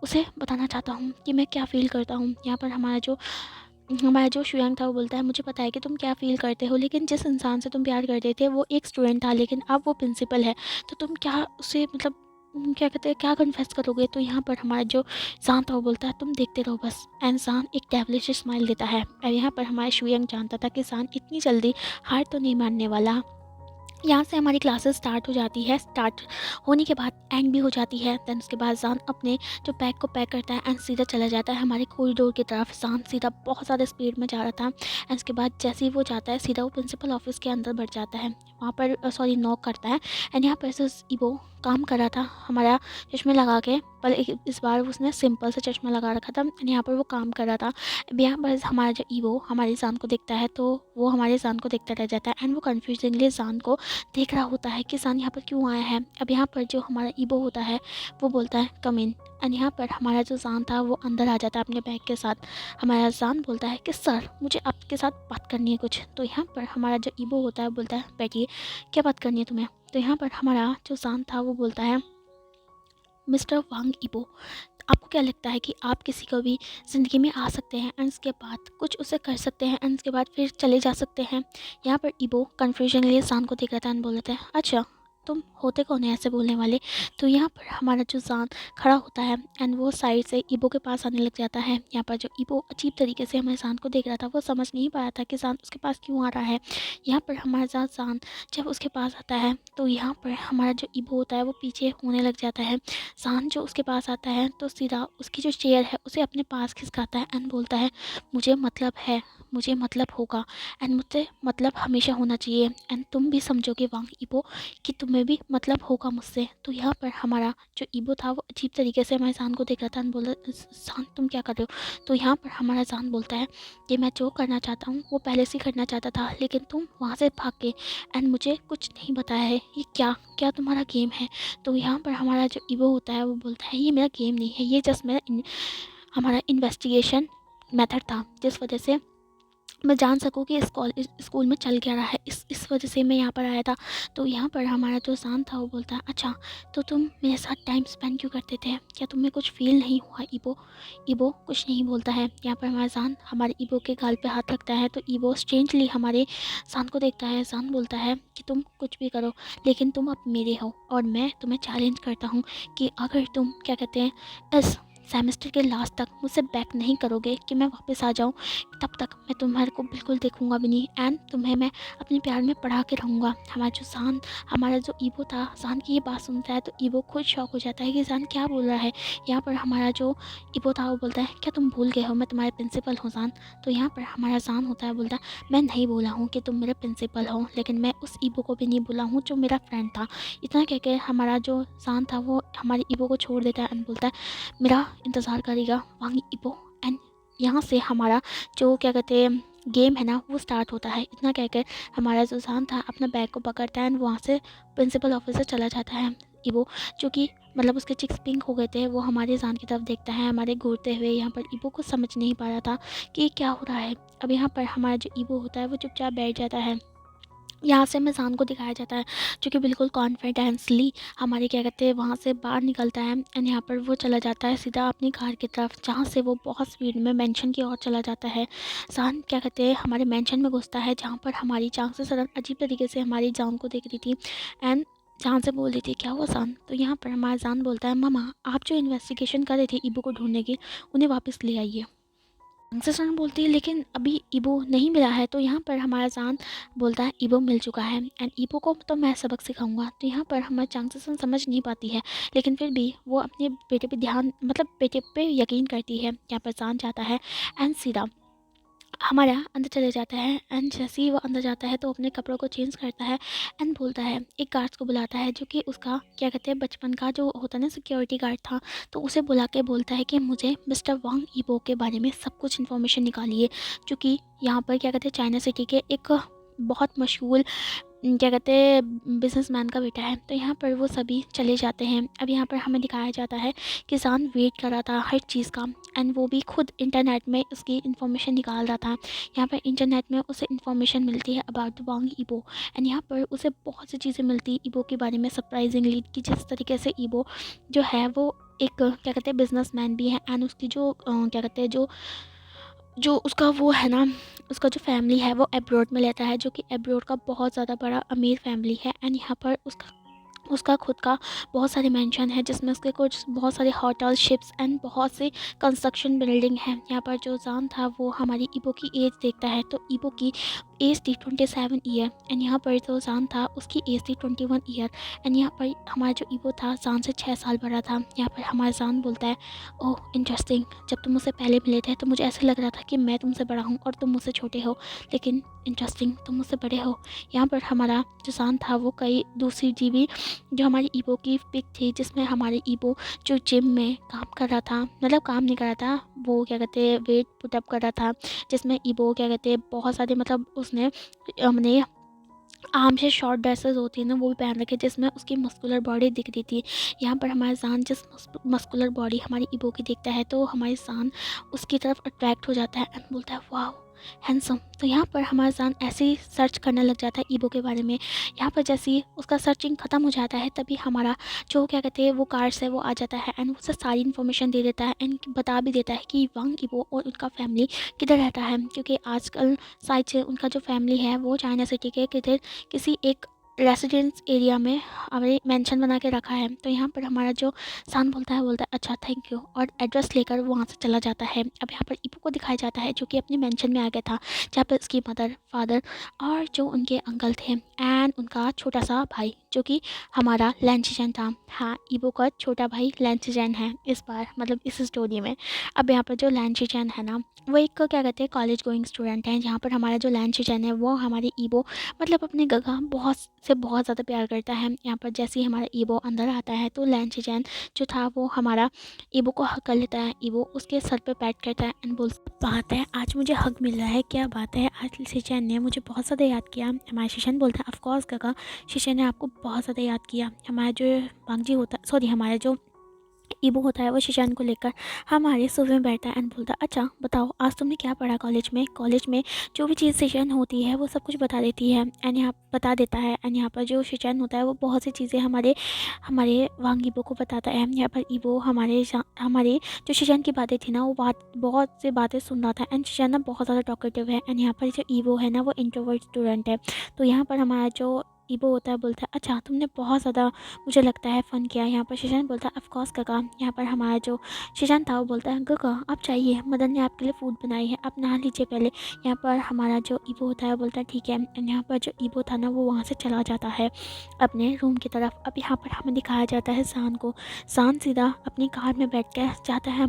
उसे बताना चाहता हूँ कि मैं क्या फ़ील करता हूँ। यहाँ पर हमारा जो शुयांग था वो बोलता है, मुझे पता है कि तुम क्या फ़ील करते हो, लेकिन जिस इंसान से तुम प्यार करते थे वो एक स्टूडेंट था, लेकिन अब वो प्रिंसिपल है, तो तुम क्या उसे मतलब क्या कहते हैं क्या कन्फेस करोगे। तो यहाँ पर हमारा जो जान था वो बोलता है, तुम देखते रहो बस। एंड जान एक डेविलिश स्माइल देता है। और यहाँ पर हमारा शुयांग जानता था कि जान इतनी जल्दी हार तो नहीं मानने वाला। यहाँ से हमारी क्लासेस स्टार्ट हो जाती है। स्टार्ट होने के बाद एंड भी हो जाती है। दैन उसके बाद जान अपने जो बैग को पैक करता है एंड सीधा चला जाता है हमारे कॉरिडोर की तरफ। जान सीधा बहुत ज़्यादा स्पीड में जा रहा था एंड उसके बाद जैसे ही वो जाता है सीधा वो प्रिंसिपल ऑफिस के अंदर बढ़ जाता है। वहाँ पर नॉक करता है एंड यहाँ पर वो काम कर रहा था हमारा चश्मे लगा के, पर इस बार उसने सिंपल से चश्मा लगा रखा था एंड यहाँ पर वो काम कर रहा था। अब यहाँ पर हमारा जो ईवो हमारी जान को देखता है तो वो हमारे जान को देखता रह जाता है एंड वो कन्फ्यूजिंगली जान को देख रहा होता है कि जान यहाँ पर क्यों आया है। अब यहाँ पर जो हमारा ईवो होता है वो बोलता है कम इन एंड यहाँ पर हमारा जो जान था वो अंदर आ जाता है अपने बैग के साथ। हमारा जान बोलता है कि सर मुझे आपके साथ बात करनी है कुछ। तो यहाँ पर हमारा जो ईवो होता है बोलता है बैठिए, क्या बात करनी है तुम्हें। तो यहाँ पर हमारा जो जान था वो बोलता है, मिस्टर वांग ईवो, आपको क्या लगता है कि आप किसी को भी ज़िंदगी में आ सकते हैं एंड उसके बाद कुछ उसे कर सकते हैं एंड उसके बाद फिर चले जा सकते हैं। यहाँ पर ईवो कन्फ्यूजनली जान को देख रहा था एंड बोल रहा था, अच्छा तुम होते कौन है ऐसे बोलने वाले। तो यहाँ पर हमारा जो जान खड़ा होता है एंड वो साइड से ईबो के पास आने लग जाता है। यहाँ पर जो ईबो अजीब तरीके से हमारे जान को देख रहा था, वो समझ नहीं पाया था कि जान उसके पास क्यों आ रहा है। यहाँ पर हमारा जान जब उसके पास आता है तो यहाँ पर हमारा जो ईबो होता है वो पीछे होने लग जाता है। जान जो उसके पास आता है तो सीधा उसकी जो चेयर है उसे अपने पास खिसकाता है एंड बोलता है मुझे मतलब है, मुझे मतलब होगा एंड मुझसे मतलब हमेशा होना चाहिए एंड तुम भी समझोगे वांग ईबो कि तुम्हें भी मतलब होगा मुझसे। तो यहाँ पर हमारा जो ईबो था वो अजीब तरीके से हमारे जान को देख रहा था एंड बोला जान तुम क्या कर रहे हो। तो यहाँ पर हमारा जान बोलता है कि मैं जो करना चाहता हूँ वो पहले से करना चाहता था, लेकिन तुम वहाँ से भाग के एंड मुझे कुछ नहीं बताया है, ये क्या क्या तुम्हारा गेम है। तो यहाँ पर हमारा जो ईबो होता है वो बोलता है ये मेरा गेम नहीं है, ये जस्ट मेरा हमारा इन्वेस्टिगेशन मेथड था, जिस वजह से मैं जान सकूँ कि इस स्कूल में चल क्या रहा है, इस वजह से मैं यहाँ पर आया था। तो यहाँ पर हमारा जो जान था वो बोलता है अच्छा तो तुम मेरे साथ टाइम स्पेंड क्यों करते थे, क्या तुम्हें कुछ फील नहीं हुआ ईबो। ईबो कुछ नहीं बोलता है। यहाँ पर हमारा जान हमारे ईबो के गाल पे हाथ रखता है तो ईबो स्ट्रेंजली हमारे जान को देखता है। जान बोलता है कि तुम कुछ भी करो लेकिन तुम अब मेरे हो और मैं तुम्हें चैलेंज करता हूँ कि अगर तुम क्या कहते हैं इस सेमेस्टर के लास्ट तक मुझसे बैक नहीं करोगे कि मैं वापस आ जाऊँ, तब तक मैं तुम्हारे को बिल्कुल देखूंगा भी नहीं एंड तुम्हें मैं अपने प्यार में पढ़ा के रहूँगा। हमारा जो ईबो था जान की ये बात सुनता है तो ईबो खुद शॉक हो जाता है कि जान क्या बोल रहा है। यहाँ पर हमारा जो ईबो था वो बोलता है क्या तुम भूल गए हो मैं तुम्हारे प्रिंसिपल हूँ जान। तो यहाँ पर हमारा जान होता है बोलता है मैं नहीं बोला हूँ कि तुम मेरे प्रिंसिपल हो, लेकिन मैं उस ईबो को भी नहीं बोला हूँ जो मेरा फ्रेंड था। इतना कह के हमारा जो जान था वो हमारे ईबो को छोड़ देता है एंड बोलता है मेरा इंतज़ार करेगा वांग ईबो। एंड यहाँ से हमारा जो क्या कहते हैं गेम है ना वो स्टार्ट होता है। इतना कहकर हमारा जो जान था अपना बैग को पकड़ता है एंड वहाँ से प्रिंसिपल ऑफिस से चला जाता है। ईबो जो कि मतलब उसके चिक्स पिंक हो गए थे वो हमारे जान की तरफ देखता है हमारे घूरते हुए। यहाँ पर ईबो को समझ नहीं पा रहा था कि ये क्या हो रहा है। अब यहाँ पर हमारा जो ईबो होता है वो चुपचाप बैठ जाता है। यहाँ से हमें जान को दिखाया जाता है जो कि बिल्कुल कॉन्फिडेंसली हमारे क्या कहते हैं वहाँ से बाहर निकलता है एंड यहाँ पर वो चला जाता है सीधा अपनी कार की तरफ, जहाँ से वो बहुत स्पीड में मेंशन की ओर चला जाता है। जान क्या कहते हैं हमारे मेंशन में घुसता है जहाँ पर हमारी चांग से सडन अजीब तरीके से हमारी जान को देख रही थी एंड जान से बोल रही थी क्या हुआ जान। तो यहाँ पर हमारा जान बोलता है मामा आप जो इन्वेस्टिगेशन कर रहे थे ईबो को ढूंढने की उन्हें वापस ले आइए। जान बोलती है लेकिन अभी ईबो नहीं मिला है। तो यहाँ पर हमारा जान बोलता है ईबो मिल चुका है एंड ईबो को तो मैं सबक सिखाऊंगा। तो यहाँ पर हमारे चांगसेसन समझ नहीं पाती है लेकिन फिर भी वो अपने बेटे पे ध्यान मतलब बेटे पे यकीन करती है। यहाँ पर जान जाता है एंड सीधा हमारा अंदर चले जाता है एंड जैसे ही वो अंदर जाता है तो अपने कपड़ों को चेंज करता है एंड बोलता है एक गार्ड्स को बुलाता है जो कि उसका क्या कहते हैं बचपन का जो होता है ना सिक्योरिटी गार्ड था। तो उसे बुला के बोलता है कि मुझे मिस्टर वांग ईबो के बारे में सब कुछ इन्फॉर्मेशन निकालिए, जो कि यहाँ पर क्या कहते हैं चाइना सिटी के एक बहुत मशहूर क्या कहते हैं बिजनेसमैन का बेटा है। तो यहाँ पर वो सभी चले जाते हैं। अब यहाँ पर हमें दिखाया जाता है कि जान वेट कर रहा था हर चीज़ का एंड वो भी खुद इंटरनेट में उसकी इन्फॉर्मेशन निकाल रहा था। यहाँ पर इंटरनेट में उसे इन्फॉर्मेशन मिलती है अबाउट द वांग ईबो एंड यहाँ पर उसे बहुत सी चीज़ें मिलती है ईबो के बारे में सरप्राइजिंगली, कि जिस तरीके से ईबो जो है वो एक क्या कहते हैं बिजनेसमैन भी है एंड उसकी जो क्या कहते हैं जो जो उसका वो है ना उसका जो फैमिली है वो एब्रॉड में रहता है, जो कि एब्रॉड का बहुत ज़्यादा बड़ा अमीर फैमिली है एंड यहाँ पर उसका उसका खुद का बहुत सारे मेंशन है जिसमें उसके कुछ बहुत सारे होटल शिप्स एंड बहुत से कंस्ट्रक्शन बिल्डिंग है। यहाँ पर जो जान था वो हमारी ईबो की एज देखता है तो ईबो की एज थी 27 ईयर एंड यहाँ पर जो जान था उसकी एज थी 21 ईयर एंड यहाँ पर हमारा जो ईबो था जान से 6 साल बड़ा था। यहाँ पर हमारा जान बोलता है ओह इंटरेस्टिंग, जब तुम मुझसे पहले मिले थे तो मुझे ऐसे लग रहा था कि मैं तुमसे बड़ा हूँ और तुम मुझसे छोटे हो, लेकिन इंटरेस्टिंग तुम मुझसे बड़े हो। यहाँ पर हमारा जो जान था वो कई दूसरी जीवी जो हमारी ईबो की पिक थी जिसमें हमारे ईबो जो जिम में काम कर रहा था, मतलब काम नहीं कर रहा था, वो क्या कहते हैं वेट पुटअप कर रहा था, जिसमें ईबो क्या कहते हैं बहुत सारे मतलब उसने हमने आर्म से शॉर्ट ड्रेसेस होती है ना वो भी पहन रखे जिसमें उसकी मस्कुलर बॉडी दिख रही थी। यहाँ पर हमारा जान जिस मस्कुलर बॉडी हमारी ईबो की देखता है तो हमारी जान उसकी तरफ अट्रैक्ट हो जाता है एंड बोलता है वाह हैंडसम। तो यहाँ पर हमारा जान ऐसे ही सर्च करने लग जाता है ईबो के बारे में। यहाँ पर जैसे ही उसका सर्चिंग ख़त्म हो जाता है तभी हमारा जो क्या कहते हैं वो कार्ड्स है वो आ जाता है एंड उसे सारी इन्फॉर्मेशन दे देता है एंड बता भी देता है कि वांग ईबो और उनका फैमिली किधर रहता है, क्योंकि आजकल शायद से उनका जो फैमिली है वो चाइना सिटी के किधर किसी एक रेसिडेंस एरिया में हमारे मेंशन बना के रखा है। तो यहाँ पर हमारा जो सान बोलता है अच्छा थैंक यू, और एड्रेस लेकर वो वहाँ से चला जाता है। अब यहाँ पर ईपू को दिखाया जाता है जो कि अपने मेंशन में आ गया था, जहाँ पर उसकी मदर, फादर और जो उनके अंकल थे एंड उनका छोटा सा भाई जो कि हमारा लैंचजन था। हाँ, ईपू का छोटा भाई लैंचजन है इस बार, मतलब इस स्टोरी में। अब यहाँ पर जो लैंचजन है ना, वो एक क्या कहते हैं कॉलेज गोइंग स्टूडेंट है। जहाँ पर हमारा जो लैंचजन है वो हमारे ईबो मतलब अपने गगा बहुत ज़्यादा प्यार करता है। यहाँ पर जैसे ही हमारा ईबो अंदर आता है तो लैंचजन जो था वो हमारा ईबो को हक कर लेता है। ईबो उसके सर पे पैट करता है एंड बोलता बात है आज मुझे हक मिल रहा है, क्या बात है, आज शिशन ने मुझे बहुत ज़्यादा याद किया। हमारा शिशन बोलता है ऑफकोर्स गगा, शिशन ने आपको बहुत ज़्यादा याद किया। हमारा जो बांगजी होता सॉरी हमारा जो ईबो होता है वो शिशान को लेकर हमारे सोफे में बैठता है एंड बोलता है अच्छा बताओ आज तुमने क्या पढ़ा कॉलेज में जो भी चीज़ शिशान होती है वो सब कुछ बता देती है एंड यहाँ बता देता है। एंड यहाँ पर जो शिशान होता है वो बहुत सी चीज़ें हमारे हमारे वांग ईबो को बताता है। यहाँ पर ईबो हमारे जो शिशान की बातें थी ना, वो बहुत सी बातें सुन रहा था एंड शिशान ना बहुत ज़्यादा टॉकेटिव है एंड यहाँ पर जो ईबो है ना वो इंट्रोवर्ट स्टूडेंट है। तो यहाँ पर हमारा जो ईबो होता है बोलता है अच्छा तुमने बहुत ज़्यादा मुझे लगता है फ़न किया। यहाँ पर शिशान बोलता है ऑफ कोर्स काका। यहाँ पर हमारा जो शिशान था वो बोलता है काका आप चाहिए, मदन ने आपके लिए फ़ूड बनाई है, आप नहा लीजिए पहले। यहाँ पर हमारा जो ईबो होता है बोलता है ठीक है। एंड यहाँ पर जो ईबो था ना वो वहाँ से चला जाता है अपने रूम की तरफ। अब यहाँ पर हमें दिखाया जाता है शान को। शान सीधा अपनी कार में बैठ कर जाता है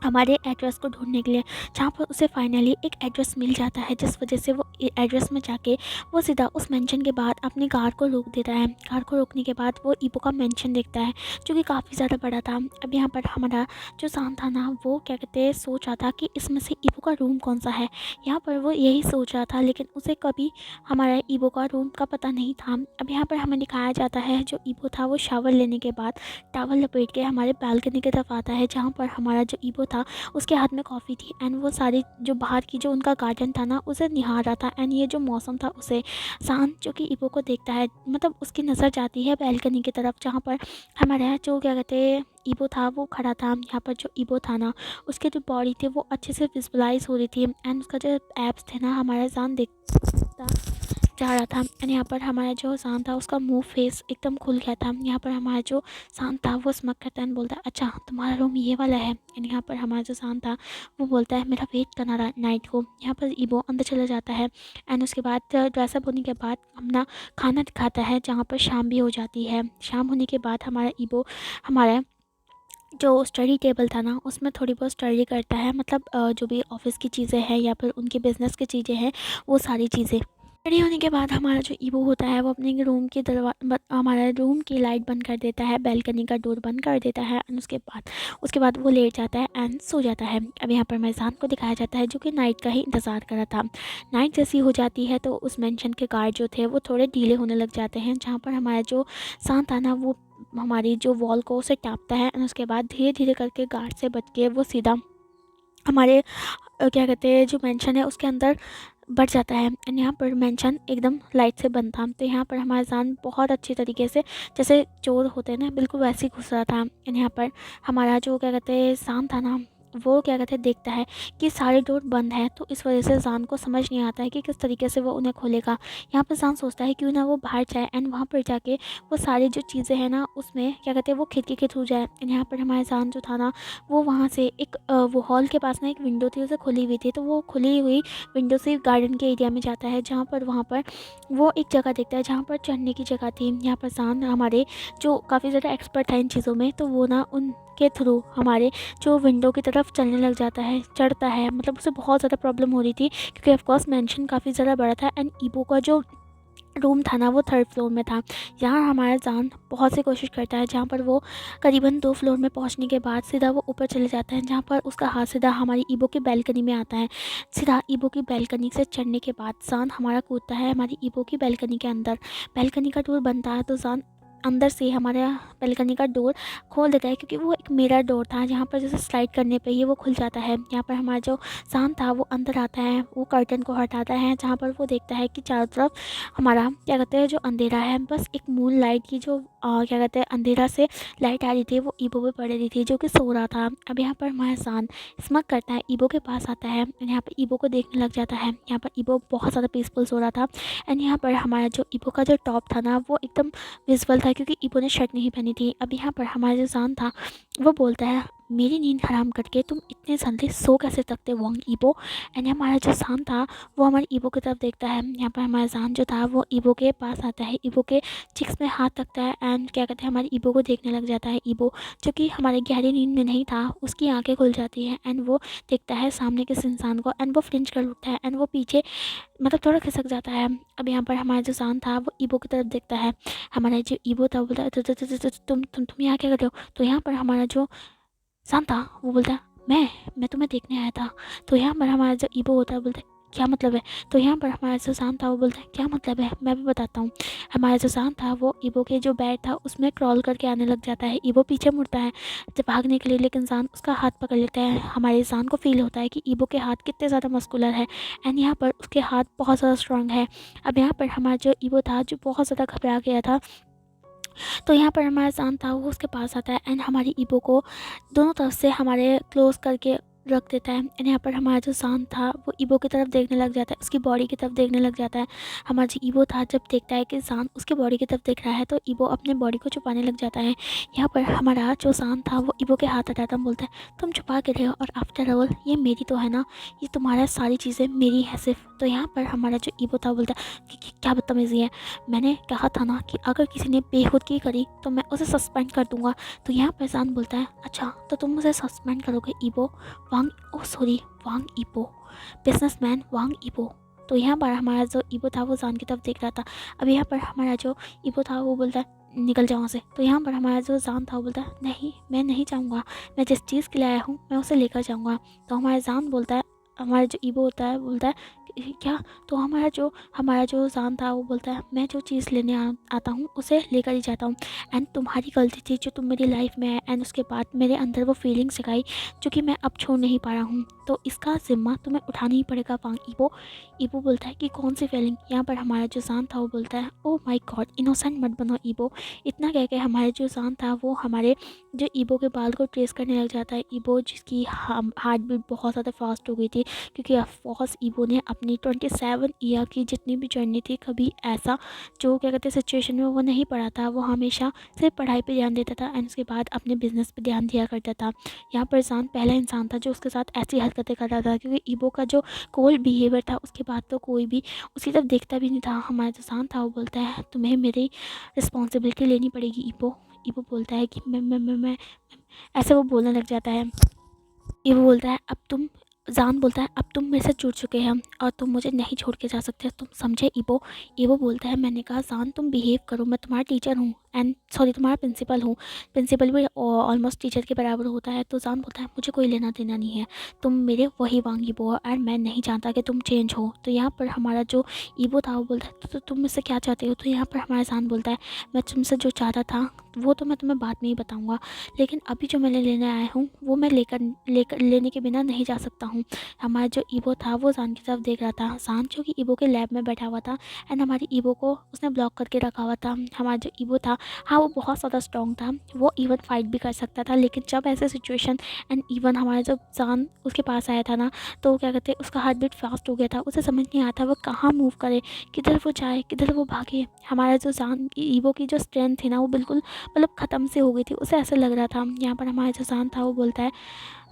हमारे एड्रेस को ढूंढने के लिए, जहाँ पर उसे फाइनली एक एड्रेस मिल जाता है, जिस वजह से वो एड्रेस में जाके वो सीधा उस मेंशन के बाद अपनी कार को रोक देता है। कार को रोकने के बाद वो ईबो का मेंशन देखता है जो कि काफ़ी ज़्यादा बड़ा था। अब यहाँ पर हमारा जो शान था ना वो क्या कहते हैं सोच रहा था कि इसमें से ईबो का रूम कौन सा है। यहाँ पर वो यही सोच रहा था लेकिन उसे कभी हमारा ईबो का रूम का पता नहीं था। अब यहाँ पर हमें दिखाया जाता है जो ईबो था वो शावर लेने के बाद टावल लपेट के हमारे बालकनी की तरफ आता है, जहाँ पर हमारा जो ईबो था उसके हाथ में कॉफ़ी थी एंड वो सारी जो बाहर की जो उनका गार्डन था ना उसे निहार रहा था एंड ये जो मौसम था उसे शान जो कि ईबो को देखता है, मतलब उसकी नज़र जाती है बैल्कनी की तरफ, जहाँ पर हमारा जो क्या कहते हैं ईबो था वो खड़ा था। यहाँ पर जो ईबो था ना उसके जो बॉडी थी वो अच्छे से विजुअलाइज हो रही थी एंड उसका जो एब्स थे ना हमारा शान देखता जा रहा था। एंड यहाँ पर हमारा जो शान था उसका मुंह फेस एकदम खुल गया था। यहाँ पर हमारा जो शान था वो स्मक करता है एंड बोलता है अच्छा तुम्हारा रूम ये वाला है। एंड यहाँ पर हमारा जो शान था वो बोलता है मेरा वेट करना रहा नाइट को। यहाँ पर ईबो अंदर चला जाता है एंड उसके बाद ड्रेसअप होने के बाद अपना खाना दिखाता है, जहाँ पर शाम भी हो जाती है। शाम होने के बाद हमारा ईबो हमारा जो स्टडी टेबल था ना उसमें थोड़ी बहुत स्टडी करता है, मतलब जो भी ऑफिस की चीज़ें हैं या फिर उनके बिजनेस की चीज़ें हैं वो सारी चीज़ें। रेडी होने के बाद हमारा जो ईबो होता है वो अपने रूम की हमारा रूम की लाइट बंद कर देता है, बैल्कनी का डोर बंद कर देता है एंड उसके बाद वो लेट जाता है एंड सो जाता है। अब यहाँ पर मैजान को दिखाया जाता है जो कि नाइट का ही इंतज़ार कर रहा था। नाइट जैसी हो जाती है तो उस मेंशन के गार्ड जो थे वो थोड़े ढीले होने लग जाते हैं, जहाँ पर हमारा जो शान था ना वो हमारी जो वॉल को उसे टापता है एंड उसके बाद धीरे धीरे करके गार्ड से बच के वो सीधा हमारे क्या कहते हैं जो मेंशन है उसके अंदर बढ़ जाता है एंड यहाँ पर मेंशन एकदम लाइट से बंद था। तो यहाँ पर हमारा जान बहुत अच्छी तरीके से जैसे चोर होते हैं ना बिल्कुल वैसे ही घुस रहा था। एंड यहाँ पर हमारा जो क्या कहते हैं शान था ना वो क्या कहते हैं देखता है कि सारे डोर बंद है, तो इस वजह से जान को समझ नहीं आता है कि किस तरीके से वो उन्हें खोलेगा। यहाँ पर जान सोचता है क्यों ना वो बाहर जाए एंड वहाँ पर जाके वो सारी जो चीज़ें हैं ना उसमें क्या कहते हैं वो खिड़की के थ्रू जाए। एंड यहाँ पर हमारा जान जो था ना वो वहाँ से एक वो हॉल के पास ना एक विंडो थी उसे खुली हुई थी, तो वो खुली हुई विंडो से गार्डन के एरिया में जाता है, जहाँ पर वहाँ पर वो एक जगह देखता है जहाँ पर चढ़ने की जगह थी। यहाँ पर जान हमारे जो काफ़ी ज़्यादा एक्सपर्ट था इन चीज़ों में, तो वो ना उनके थ्रू हमारे जो विंडो की तरफ चलने लग जाता है, चढ़ता है। मतलब उसे बहुत ज़्यादा प्रॉब्लम हो रही थी क्योंकि ऑफकोर्स मेंशन काफ़ी ज़्यादा बड़ा था एंड ईबो का जो रूम था ना वो 3rd फ्लोर में था। यहाँ हमारा जान बहुत सी कोशिश करता है, जहाँ पर वो करीबन 2 फ्लोर में पहुँचने के बाद सीधा वो ऊपर चले जाता है, जहाँ पर उसका हाथ सीधा हमारी ईबो की बैल्कनी में आता है। सीधा ईबो की बैल्कनी से चढ़ने के बाद जान हमारा कूदता है हमारी ईबो की बैल्कनी के अंदर। बैल्कनी का डोर बनता है तो जान अंदर से हमारा बैल्कनी का डोर खोल देता है, क्योंकि वो एक मिरर डोर था जहाँ पर जैसे स्लाइड करने पे ही वो खुल जाता है। यहाँ पर हमारा जो शान था वो अंदर आता है, वो कर्टन को हटाता है, जहाँ पर वो देखता है कि चारों तरफ हमारा क्या कहते हैं जो अंधेरा है, बस एक मून लाइट की जो क्या कहते हैं अंधेरा से लाइट आ रही थी, वो ईबो पे पड़ रही थी जो कि सो रहा था। अब यहाँ पर हमारा जान स्मक करता है, ईबो के पास आता है, यहाँ पर ईबो को देखने लग जाता है। यहाँ पर ईबो बहुत ज़्यादा पीसफुल सो रहा था। एंड यहाँ पर हमारा जो ईबो का जो टॉप था ना वो एकदम विजिबल था क्योंकि ईबो ने शर्ट नहीं पहनी थी। अब यहाँ पर हमारा जो जान था वो बोलता है मेरी नींद हराम करके तुम इतने जल्दी सो कैसे सकते वांग ईबो। एंड हमारा जो जान था वो हमारे ईबो की तरफ देखता है। यहाँ पर हमारा जान जो था वो ईबो के पास आता है, ईबो के चिक्स में हाथ रखता है एंड क्या कहते हैं हमारे ईबो को देखने लग जाता है। ईबो जो कि हमारे गहरी नींद में नहीं था उसकी आंखें खुल जाती हैं एंड वो देखता है सामने किस इंसान को एंड वो फ्लिंच कर उठता है एंड वो पीछे मतलब थोड़ा खिसक जाता है। अब यहाँ पर हमारा जो जान था वो ईबो की तरफ देखता है। हमारा जो ईबो था वो बोलता है तुम यहाँ क्या कर रहे हो। तो यहाँ पर हमारा जो जान था वो बोलता है मैं तुम्हें देखने आया था। तो यहाँ पर हमारा जो ईबो होता है बोलता है क्या मतलब है। तो यहाँ पर हमारा जो जान था वो बोलता है क्या मतलब है मैं भी बताता हूँ। हमारा जो जान था वो ईबो के जो बेड था उसमें क्रॉल करके आने लग जाता है। ईबो पीछे मुड़ता है जब भागने के लिए, लेकिन जान उसका हाथ पकड़ लेता है। हमारे जान को फील होता है कि ईबो के हाथ कितने ज़्यादा मस्कुलर है एंड यहाँ पर उसके हाथ बहुत ज़्यादा स्ट्रांग है। अब यहाँ पर हमारा जो ईबो था जो बहुत ज़्यादा घबरा गया था, तो यहाँ पर हमारा जान था वो उसके पास आता है एंड हमारी ईबो को दोनों तरफ से हमारे क्लोज करके रख देता है। एंड यहाँ पर हमारा जो जान था वो ईबो की तरफ देखने लग जाता है, उसकी बॉडी की तरफ देखने लग जाता है। हमारा जो ईबो था जब देखता है कि जान उसके बॉडी की तरफ देख रहा है तो ईबो अपने बॉडी को छुपाने लग जाता है। यहाँ पर हमारा जो जान था वो ईबो के हाथ हटाता है, बोलता है तुम छुपा के रहे हो और आफ्टर ऑल ये मेरी तो है ना, ये तुम्हारा सारी चीज़ें मेरी है सिर्फ। तो यहाँ पर हमारा जो ईबो था बोलता है कि क्या बदतमीज़ी है, मैंने कहा था ना कि अगर किसी ने बेखुदगी करी तो मैं उसे सस्पेंड कर दूंगा। तो यहाँ पर जान बोलता है अच्छा तो तुम मुझे सस्पेंड करोगे ईबो वांग ईबो, बिजनेसमैन वांग ईबो। तो यहाँ पर हमारा जो ईबो था वो जान की तरफ देख रहा था। अब यहाँ पर हमारा जो ईबो था वो बोलता है निकल जाओ से। तो यहाँ पर हमारा जो जान था वो बोलता है नहीं मैं नहीं चाहूँगा, मैं जिस चीज़ के लिए आया हूँ मैं उसे लेकर जाऊँगा। तो हमारा जान बोलता है, हमारा जो ईबो होता है बोलता है क्या। तो हमारा जो जान था वो बोलता है मैं जो चीज़ लेने आता हूँ उसे लेकर ही जाता हूँ एंड तुम्हारी गलती थी जो तुम मेरी लाइफ में आए एंड उसके बाद मेरे अंदर वो फीलिंग सिखाई जो कि मैं अब छोड़ नहीं पा रहा हूँ, तो इसका ज़िम्मा तुम्हें उठाना ही पड़ेगा वांग ईबो। ईबो बोलता है कि कौन सी फीलिंग। यहाँ पर हमारा जो जान था वो बोलता है ओ माय गॉड इनोसेंट मत बनो ईबो। इतना कह के हमारे जो जान था वो हमारे जो ईबो के बाल को ट्रेस करने लग जाता है। ईबो जिसकी हार्ट बीट बहुत ज़्यादा फास्ट हो गई थी क्योंकि ऑफकोर्स ईबो ने अपनी 27 ईयर की जितनी भी जर्नी थी कभी ऐसा जो क्या कहते हैं सिचुएशन में वो नहीं पड़ा था। वो हमेशा सिर्फ पढ़ाई पे ध्यान देता था एंड उसके बाद अपने बिजनेस पे ध्यान दिया करता था। यहाँ पर जान पहला इंसान था जो उसके साथ ऐसी हरकतें कर रहा था क्योंकि ईबो का जो कोल्ड बिहेवियर था उसके बाद तो कोई भी उसकी तरफ देखता भी नहीं था। हमारा जो जान था वो बोलता है तुम्हें मेरी रिस्पॉन्सिबिलिटी लेनी पड़ेगी ईबो। ईबो बोलता है कि मैं ऐसे वो बोलने लग जाता है। ईबो बोलता है अब तुम जान बोलता है अब तुम मेरे से जुड़ चुके हैं और तुम मुझे नहीं छोड़ के जा सकते, तुम समझे ईबो। ईबो बोलता है मैंने कहा जान तुम बिहेव करो, मैं तुम्हारा टीचर हूँ एंड सॉरी तुम्हारा प्रिंसिपल हूँ, प्रिंसिपल भी ऑलमोस्ट टीचर के बराबर होता है। तो जान बोलता है मुझे कोई लेना देना नहीं है, तुम मेरे वही वांग ईबो हो और मैं नहीं चाहता कि तुम चेंज हो। तो यहाँ पर हमारा जो ईबो था वो बोलता है तो तुम मुझसे क्या चाहते हो। तो यहाँ पर हमारा जान बोलता है मैं तुमसे जो चाहता था वो तो मैं तुम्हें बाद में ही बताऊँगा, लेकिन अभी जो मैं लेने आया हूँ वो मैं लेने के बिना नहीं जा सकता हूँ। हमारा जो ईबो था वो जान की तरफ देख रहा था, जान जो कि ईबो के लैब में बैठा हुआ था एंड हमारी ईबो को उसने ब्लॉक करके रखा हुआ था। हमारा जो ईबो था हाँ वो बहुत ज़्यादा स्ट्रॉन्ग था, वो इवन फाइट भी कर सकता था, लेकिन जब ऐसे सिचुएशन एंड इवन हमारा जब जान उसके पास आया था ना तो क्या कहते हैं उसका हार्ट बीट फास्ट हो गया था, उसे समझ नहीं आता वो कहाँ मूव करे, किधर वो जाए किधर वो भागे। हमारा जो जान ईबो की जो स्ट्रेंथ थी ना वो बिल्कुल मतलब ख़त्म से हो गई थी, उसे ऐसा लग रहा था। यहाँ पर हमारा जो जान था वो बोलता है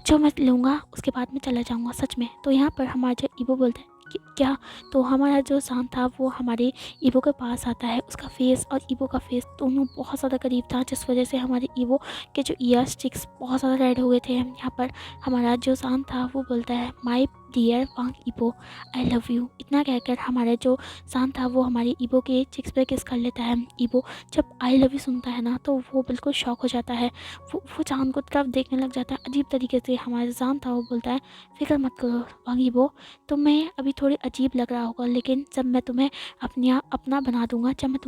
जो मैं लूँगा उसके बाद मैं चला जाऊँगा सच में। तो यहाँ पर हमारा जो ईबो बोलता है कि क्या। तो हमारा जो जान था वो हमारे ईबो के पास आता है, उसका फेस और ईबो का फेस दोनों बहुत ज़्यादा करीब था जिस वजह से हमारे ईबो के जो ईयर स्टिक्स बहुत ज़्यादा रेड हो गए थे। यहाँ पर हमारा जो जान था वो बोलता है my dear Wang Yibo I love you. इतना कहकर हमारा जो जान था वो हमारे ईबो के चिक्स पे किस कर लेता है। ईबो जब आई लव यू सुनता है ना तो वो बिल्कुल शॉक हो जाता है, वो जान को तरफ देखने लग जाता है अजीब तरीके से। हमारा जान था वो बोलता है फिक्र मत करो वांग ईबो, तुम्हें अभी थोड़ी अजीब लग रहा होगा लेकिन जब मैं तुम्हें अपना बना दूंगा, जब मैं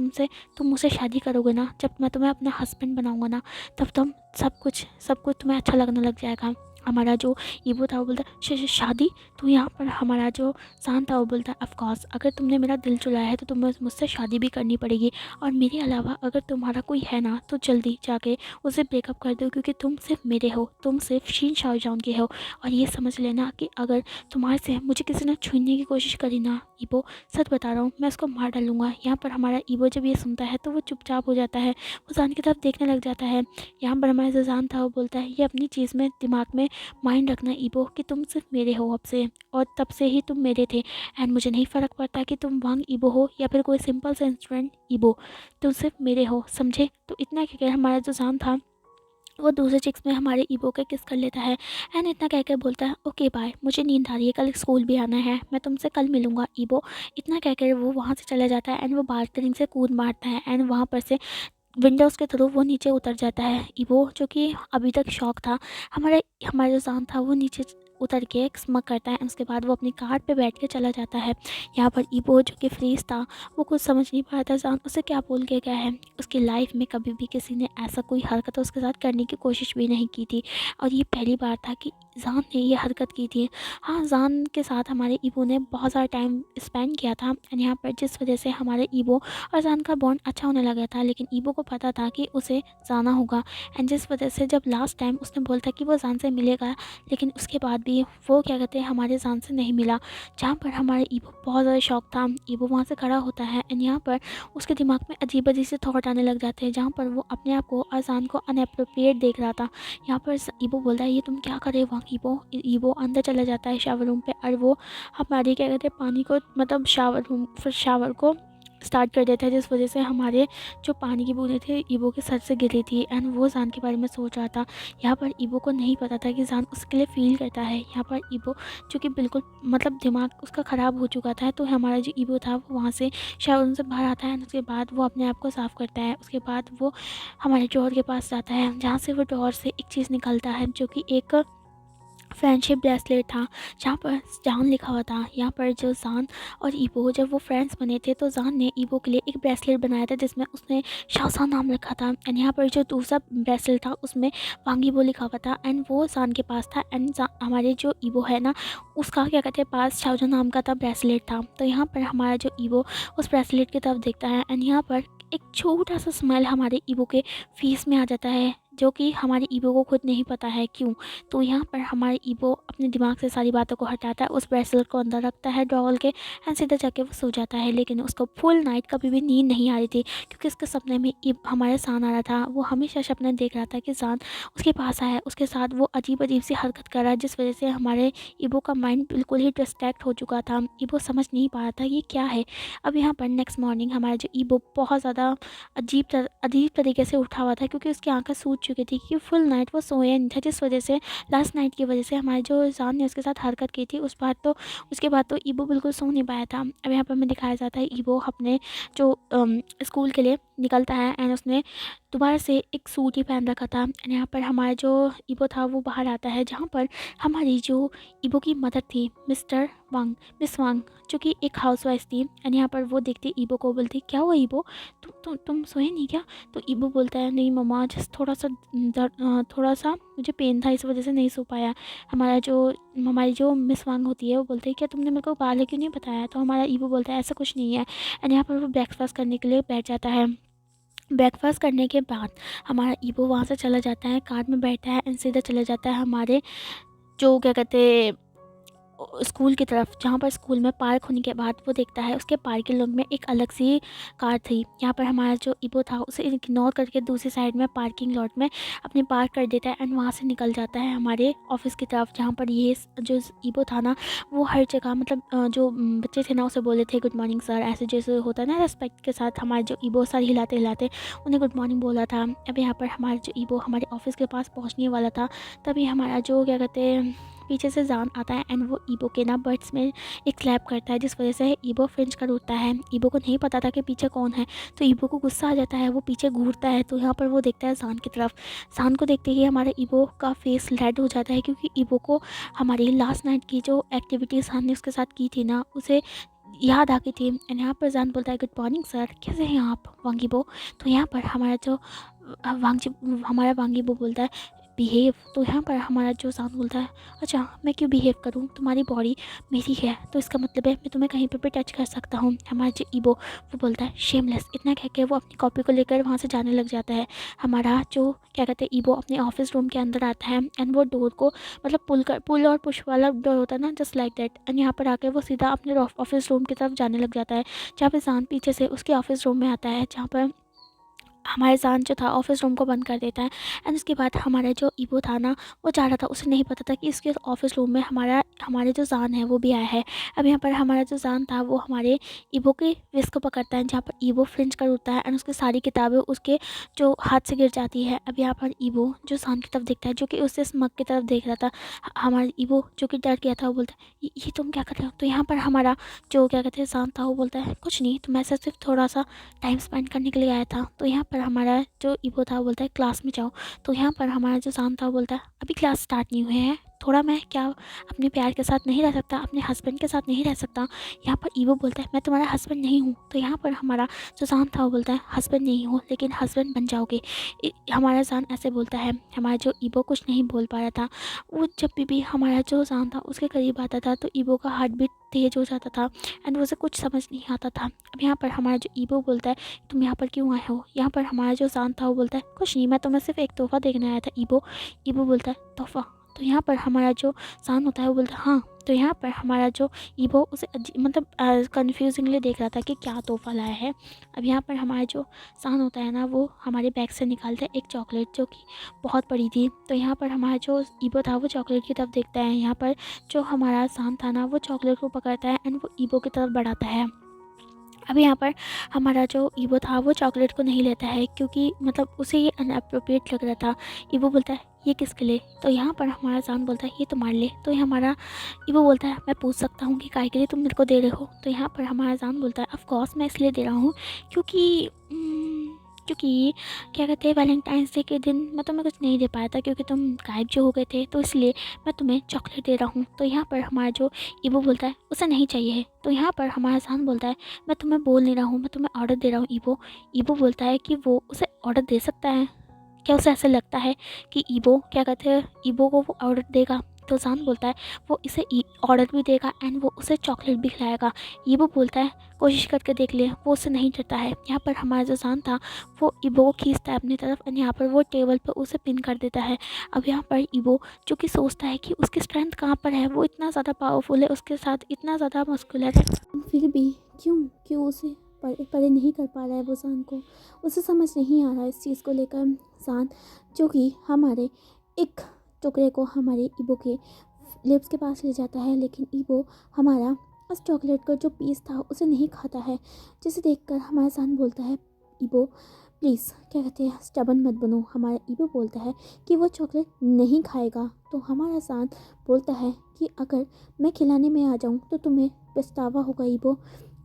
तुम मुझसे शादी करोगे ना, जब मैं तुम्हें अपना हस्बैंड बनाऊंगा ना तब तुम सब कुछ तुम्हें अच्छा लगने लग जाएगा। हमारा जो ईबो था वो बोलता है शादी। तो यहाँ पर हमारा जो शान था वो बोलता है ऑफ कोर्स, अगर तुमने मेरा दिल चुराया है तो तुम्हें मुझसे शादी भी करनी पड़ेगी, और मेरे अलावा अगर तुम्हारा कोई है ना तो जल्दी जाके उसे ब्रेकअप कर दो, क्योंकि तुम सिर्फ मेरे हो, तुम सिर्फ शीन शाहजहां के हो। और ये समझ लेना कि अगर तुम्हारे से मुझे किसी ने छूने की कोशिश करी ना ईबो, सच बता रहा हूँ मैं उसको मार डालूंगा। यहाँ पर हमारा ईबो जब ये सुनता है तो वो चुपचाप हो जाता है, वो जान की तरफ देखने लग जाता है। यहाँ पर हमारा जो जान था वो बोलता है ये अपनी चीज़ में दिमाग में माइंड रखना ईबो कि तुम सिर्फ मेरे हो अब से, और तब से ही तुम मेरे थे, एंड मुझे नहीं फ़र्क पड़ता कि तुम वांग ईबो हो या फिर कोई सिंपल सा इंस्टूडेंट ईबो, तुम सिर्फ मेरे हो, समझे। तो इतना कहकर हमारा जो जान था वो दूसरे चिक्स में हमारे ईबो के किस कर लेता है, एंड इतना कहकर बोलता है ओके बाय, मुझे नींद आ रही है, कल स्कूल भी आना है, मैं तुमसे कल मिलूंगा ईबो। इतना कहकर वो वहाँ से चला जाता है एंड वो बालकनी से कूद मारता है, एंड वहाँ पर से विंडोज़ के थ्रू वो नीचे उतर जाता है। ईवो जो कि अभी तक शॉक था, हमारे हमारा जो जान था वो नीचे उतर के स्मक करता है, उसके बाद वो अपनी कार पे बैठ के चला जाता है। यहाँ पर ईवो जो कि फ्रीज था वो कुछ समझ नहीं पा रहा था जान उसे क्या बोल के गया है। उसकी लाइफ में कभी भी किसी ने ऐसा कोई हरकत उसके साथ करने की कोशिश भी नहीं की थी, और ये पहली बार था कि जान ने ये हरकत की थी। हाँ, जान के साथ हमारे ईवो ने बहुत सारा टाइम स्पेंड किया था, एंड यहाँ पर जिस वजह से हमारे ईवो और जान का बॉन्ड अच्छा होने लगा था, लेकिन ईबो को पता था कि उसे जाना होगा, एंड जिस वजह से जब लास्ट टाइम उसने बोला था कि वो जान से मिलेगा, लेकिन उसके बाद भी वो क्या कहते हैं हमारे जान से नहीं मिला। जहाँ पर हमारे ईबो बहुत ज़्यादा शौक था, ईबो वहाँ से खड़ा होता है, एंड यहाँ पर उसके दिमाग में अजीब अजीब से थॉट आने लग जाते हैं, जहाँ पर वो अपने आप को और जान को अनअप्रोप्रिएट देख रहा था। यहाँ पर ईबो बोलता है ये तुम क्या कर रहे हो वहाँ ईबो। ईबो अंदर चला जाता है शावर रूम पे, और वो हमारे क्या कहते हैं पानी को मतलब शावर रूम फिर शावर को स्टार्ट कर देता है, जिस वजह से हमारे जो पानी की बूंदें थे ईबो के सर से गिरी थी, एंड वो जान के बारे में सोच रहा था। यहाँ पर ईबो को नहीं पता था कि जान उसके लिए फ़ील करता है। यहाँ पर ईबो जो कि बिल्कुल मतलब दिमाग उसका ख़राब हो चुका था, तो हमारा जो ईबो था वो वहाँ से शावर से बाहर आता है, उसके बाद वो अपने आप को साफ़ करता है। उसके बाद वो हमारे डोर के पास जाता है, जहाँ से वो डोर से एक चीज़ निकलता है जो कि एक फ्रेंडशिप ब्रेसलेट था, जहाँ पर जान लिखा हुआ था। यहाँ पर जो जान और ईबो जब वो फ्रेंड्स बने थे तो जान ने ईबो के लिए एक ब्रेसलेट बनाया था जिसमें उसने शासा नाम रखा था, एंड यहाँ पर जो दूसरा ब्रेसलेट था उसमें वांगीबो लिखा हुआ था, एंड वो जान के पास था, एंड हमारे जो ईबो है ना उसका क्या कहते हैं पास शाओजन नाम का था ब्रेसलेट था। तो यहाँ पर हमारा जो ईबो उस ब्रेसलेट की तरफ देखता है, एंड यहाँ पर एक छोटा सा स्माइल हमारे ईबो के फेस में आ जाता है, जो कि हमारे ईबो को खुद नहीं पता है क्यों। तो यहाँ पर हमारे ईबो अपने दिमाग से सारी बातों को हटाता है, उस ब्रेसलेट को अंदर रखता है ड्रॉवल के, एंड सीधा जाके वो सो जाता है। लेकिन उसको फुल नाइट कभी भी नींद नहीं आ रही थी, क्योंकि उसके सपने में हमारे सान आ रहा था। वो हमेशा सपने देख रहा था कि सान उसके पास आया, उसके साथ वो अजीब अजीब सी हरकत कर रहा है, जिस वजह से हमारे ईबो का माइंड बिल्कुल ही डिस्ट्रैक्ट हो चुका था। ईबो समझ नहीं पा रहा था ये क्या है। अब यहाँ पर नेक्स्ट मॉर्निंग हमारा जो ईबो बहुत ज़्यादा अजीब तरीके से उठा हुआ था, क्योंकि उसकी आंखें सूज चुकी थी, कि फुल नाइट वो सोया नहीं था, जिस वजह से लास्ट नाइट की वजह से हमारे जो जान ने उसके साथ हरकत की थी उसके बाद तो ईबो बिल्कुल सो नहीं पाया था। अब यहाँ पर हमें दिखाया जाता है ईबो अपने जो स्कूल के लिए निकलता है, एंड उसने दोबारा से एक सूट ही पहन रखा था, एंड यहाँ पर हमारा जो ईबो था वो बाहर आता है, जहाँ पर हमारी जो ईबो की मदर थी मिस वांग, जो कि एक हाउसवाइफ थी, एंड यहाँ पर वो देखती ईबो को, बोलती क्या हुआ ईबो, तुम सोए नहीं क्या। तो ईबो बोलता है नहीं मम्मा, जस्ट थोड़ा सा मुझे पेन था, इस वजह से नहीं सो पाया। हमारी जो मिस वांग होती है वो बोलती है क्या तुमने मेरे को बाहर क्यों नहीं बताया। तो हमारा ईबो बोलता है ऐसा कुछ नहीं है, एंड यहाँ पर वो ब्रेकफास्ट करने के लिए बैठ जाता है। ब्रेकफास्ट करने के बाद हमारा ईबो वहाँ से चला जाता है, कार में बैठा है, एंड सीधा चला जाता है हमारे जो क्या कहते स्कूल की तरफ, जहाँ पर स्कूल में पार्क होने के बाद वो देखता है उसके पार्किंग लॉट में एक अलग सी कार थी। यहाँ पर हमारा जो ईबो था उसे इग्नोर करके दूसरी साइड में पार्किंग लॉट में अपने पार्क कर देता है, एंड वहाँ से निकल जाता है हमारे ऑफिस की तरफ, जहाँ पर ये जो ईबो था ना वो हर जगह मतलब जो बच्चे थे ना उसे बोले थे गुड मॉर्निंग सर, ऐसे जैसे होता है ना रेस्पेक्ट के साथ हमारे जो ईबो सर हिलाते हिलाते उन्हें गुड मॉर्निंग बोला था। अब यहाँ पर हमारा जो ईबो हमारे ऑफिस के पास पहुँचने वाला था, तभी हमारा जो क्या कहते हैं पीछे से जान आता है, एंड वो ईबो के ना बर्ड्स में एक स्लैप करता है, जिस वजह से ईबो फ्रिंज कर उठता है। ईबो को नहीं पता था कि पीछे कौन है, तो ईबो को गुस्सा आ जाता है, वो पीछे घूरता है, तो यहाँ पर वो देखता है जान की तरफ। जान को देखते ही हमारे ईबो का फेस रेड हो जाता है, क्योंकि ईबो को हमारी लास्ट नाइट की जो एक्टिविटीज़ जान ने उसके साथ की थी ना उसे याद आ गई थी। एंड यहाँ पर जान बोलता है गुड मॉर्निंग सर, कैसे हैं आप वांगीबो। तो यहाँ पर हमारा जो हमारा वांगीबो बोलता है बिहेव। तो यहाँ पर हमारा जो जान बोलता है अच्छा मैं क्यों बिहेव करूँ, तुम्हारी बॉडी मेरी है तो इसका मतलब है मैं तुम्हें कहीं पर भी टच कर सकता हूँ। हमारा जो ईगो वो बोलता है शेमलेस। इतना कह के वो अपनी कॉपी को लेकर वहाँ से जाने लग जाता है। हमारा जो क्या कहते हैं ईगो अपने ऑफिस रूम के अंदर आता है एंड वो डोर को मतलब पुल और पुश वाला डोर होता है ना, जस्ट लाइक दैट। एंड यहाँ पर आकर वो सीधा अपने ऑफिस रूम की तरफ जाने लग जाता है, जहाँ पे जान पीछे से उसके ऑफिस रूम में आता है, जहाँ पर हमारे जान जो था ऑफिस रूम को बंद कर देता है। एंड उसके बाद हमारा जो ईबो था ना वो जा रहा था, उसे नहीं पता था कि इसके ऑफिस रूम में हमारे जो जान है वो भी आया है। अब यहाँ पर हमारा जो जान था वो हमारे ईबो के रिस्ट को पकड़ता है, जहाँ पर ईबो फ्रिंज कर उठता है एंड उसकी सारी किताबें उसके जो हाथ से गिर जाती है। अब यहाँ पर ईबो जो जान की तरफ देखता है, जो कि उससे इस मग की तरफ देख रहा था, हमारा ईबो जो कि डर गया था वो बोलता है ये तुम क्या कर रहे हो। तो यहाँ पर हमारा जो क्या कहते हैं जान था वो बोलता है कुछ नहीं, तुम ऐसा सिर्फ थोड़ा सा टाइम स्पेंड करने के लिए आया था। तो यहाँ पर हमारा जो ईबो था वो बोलता है क्लास में जाओ। तो यहाँ पर हमारा जो जान था वो बोलता है अभी क्लास स्टार्ट नहीं हुए हैं, थोड़ा मैं क्या अपने प्यार के साथ नहीं रह सकता, अपने हस्बैंड के साथ नहीं रह सकता। यहाँ पर ईबो बोलता है मैं तुम्हारा हस्बैंड नहीं हूँ। तो यहाँ पर हमारा जो जान था वो बोलता है हस्बैंड नहीं हो लेकिन हस्बैंड बन जाओगे। हमारा जान ऐसे बोलता है। हमारा जो ईबो कुछ नहीं बोल पा रहा था, वो जब भी हमारा जो जान था उसके करीब आता था तो ईबो का हार्ट बीट तेज हो जाता था एंड उसे कुछ समझ नहीं आता था। अब यहाँ पर हमारा जो ईबो बोलता है तुम यहाँ पर क्यों आए हो। यहाँ पर हमारा जो जान था वो बोलता है कुछ नहीं, मैं तुम्हें सिर्फ एक तोहफा देखने आया था ईबो। ईबो बोलता है तोहफा। तो यहाँ पर हमारा जो जान होता है वो बोलता है हाँ। तो यहाँ पर हमारा जो ईबो उसे मतलब कन्फ्यूजिंगली देख रहा था कि क्या तोहफा लाया है। अब यहाँ पर हमारा जो जान होता है ना वो हमारे बैग से निकालता है एक चॉकलेट जो कि बहुत बड़ी थी। तो यहाँ पर हमारा जो ईबो था वो चॉकलेट की तरफ देखता है। यहाँ पर जो हमारा जान था ना वो चॉकलेट को पकड़ता है एंड वो ईबो की तरफ बढ़ाता है। अब यहाँ पर हमारा जो ईबो था वो चॉकलेट को नहीं लेता है क्योंकि मतलब उसे ये अनअप्रोप्रिएट लग रहा था। ईबो बोलता है ये किसके लिए। तो यहाँ पर हमारा जान बोलता है ये तुम्हारे लिए। तो ये हमारा ईबो बोलता है मैं पूछ सकता हूँ कि काहे के लिए तुम मेरे को दे रहे हो। तो यहाँ पर हमारा जान बोलता है ऑफ कोर्स मैं इसलिए दे रहा हूँ क्योंकि क्योंकि क्या कहते हैं वैलेंटाइंस डे के दिन मैं तुम्हें कुछ नहीं दे पाया था क्योंकि तुम गायब जो हो गए थे, तो इसलिए मैं तुम्हें चॉकलेट दे रहा हूँ। तो यहाँ पर हमारा जो ईबो बोलता है उसे नहीं चाहिए है। तो यहाँ पर हमारा जान बोलता है मैं तुम्हें बोल नहीं रहा हूँ, मैं तुम्हें ऑर्डर दे रहा हूँ ईबो। ईबो बोलता है कि वो उसे ऑर्डर दे सकता है क्या, उसे ऐसे लगता है कि ईबो क्या कहते हैं ईबो को वो ऑर्डर देगा। तो जान बोलता है वो इसे ऑर्डर भी देगा एंड वो उसे चॉकलेट भी खिलाएगा। ईबो बोलता है कोशिश करके देख ले, वो उससे नहीं डरता है। यहाँ पर हमारा जो जान था वो ईबो को खींचता है अपनी तरफ एंड यहाँ पर वो टेबल पर उसे पिन कर देता है। अब यहाँ पर ईबो जो कि सोचता है कि उसकी स्ट्रेंथ कहाँ पर है, वो इतना ज़्यादा पावरफुल है, उसके साथ इतना ज़्यादा मस्कुलर है, फिर भी क्यों क्यों उसे परे नहीं कर पा रहा है वो जान को। उसे समझ नहीं आ रहा है इस चीज़ को लेकर। जान जो कि हमारे एक टुकड़े को हमारे ईबो के लिप्स के पास ले जाता है, लेकिन ईबो हमारा उस चॉकलेट का जो पीस था उसे नहीं खाता है, जिसे देखकर हमारा जान बोलता है ईबो प्लीज़ क्या कहते हैं स्टबन मत बनो। हमारा ईबो बोलता है कि वो चॉकलेट नहीं खाएगा। तो हमारा जान बोलता है कि अगर मैं खिलाने में आ जाऊँ तो तुम्हें पछतावा होगा ईबो।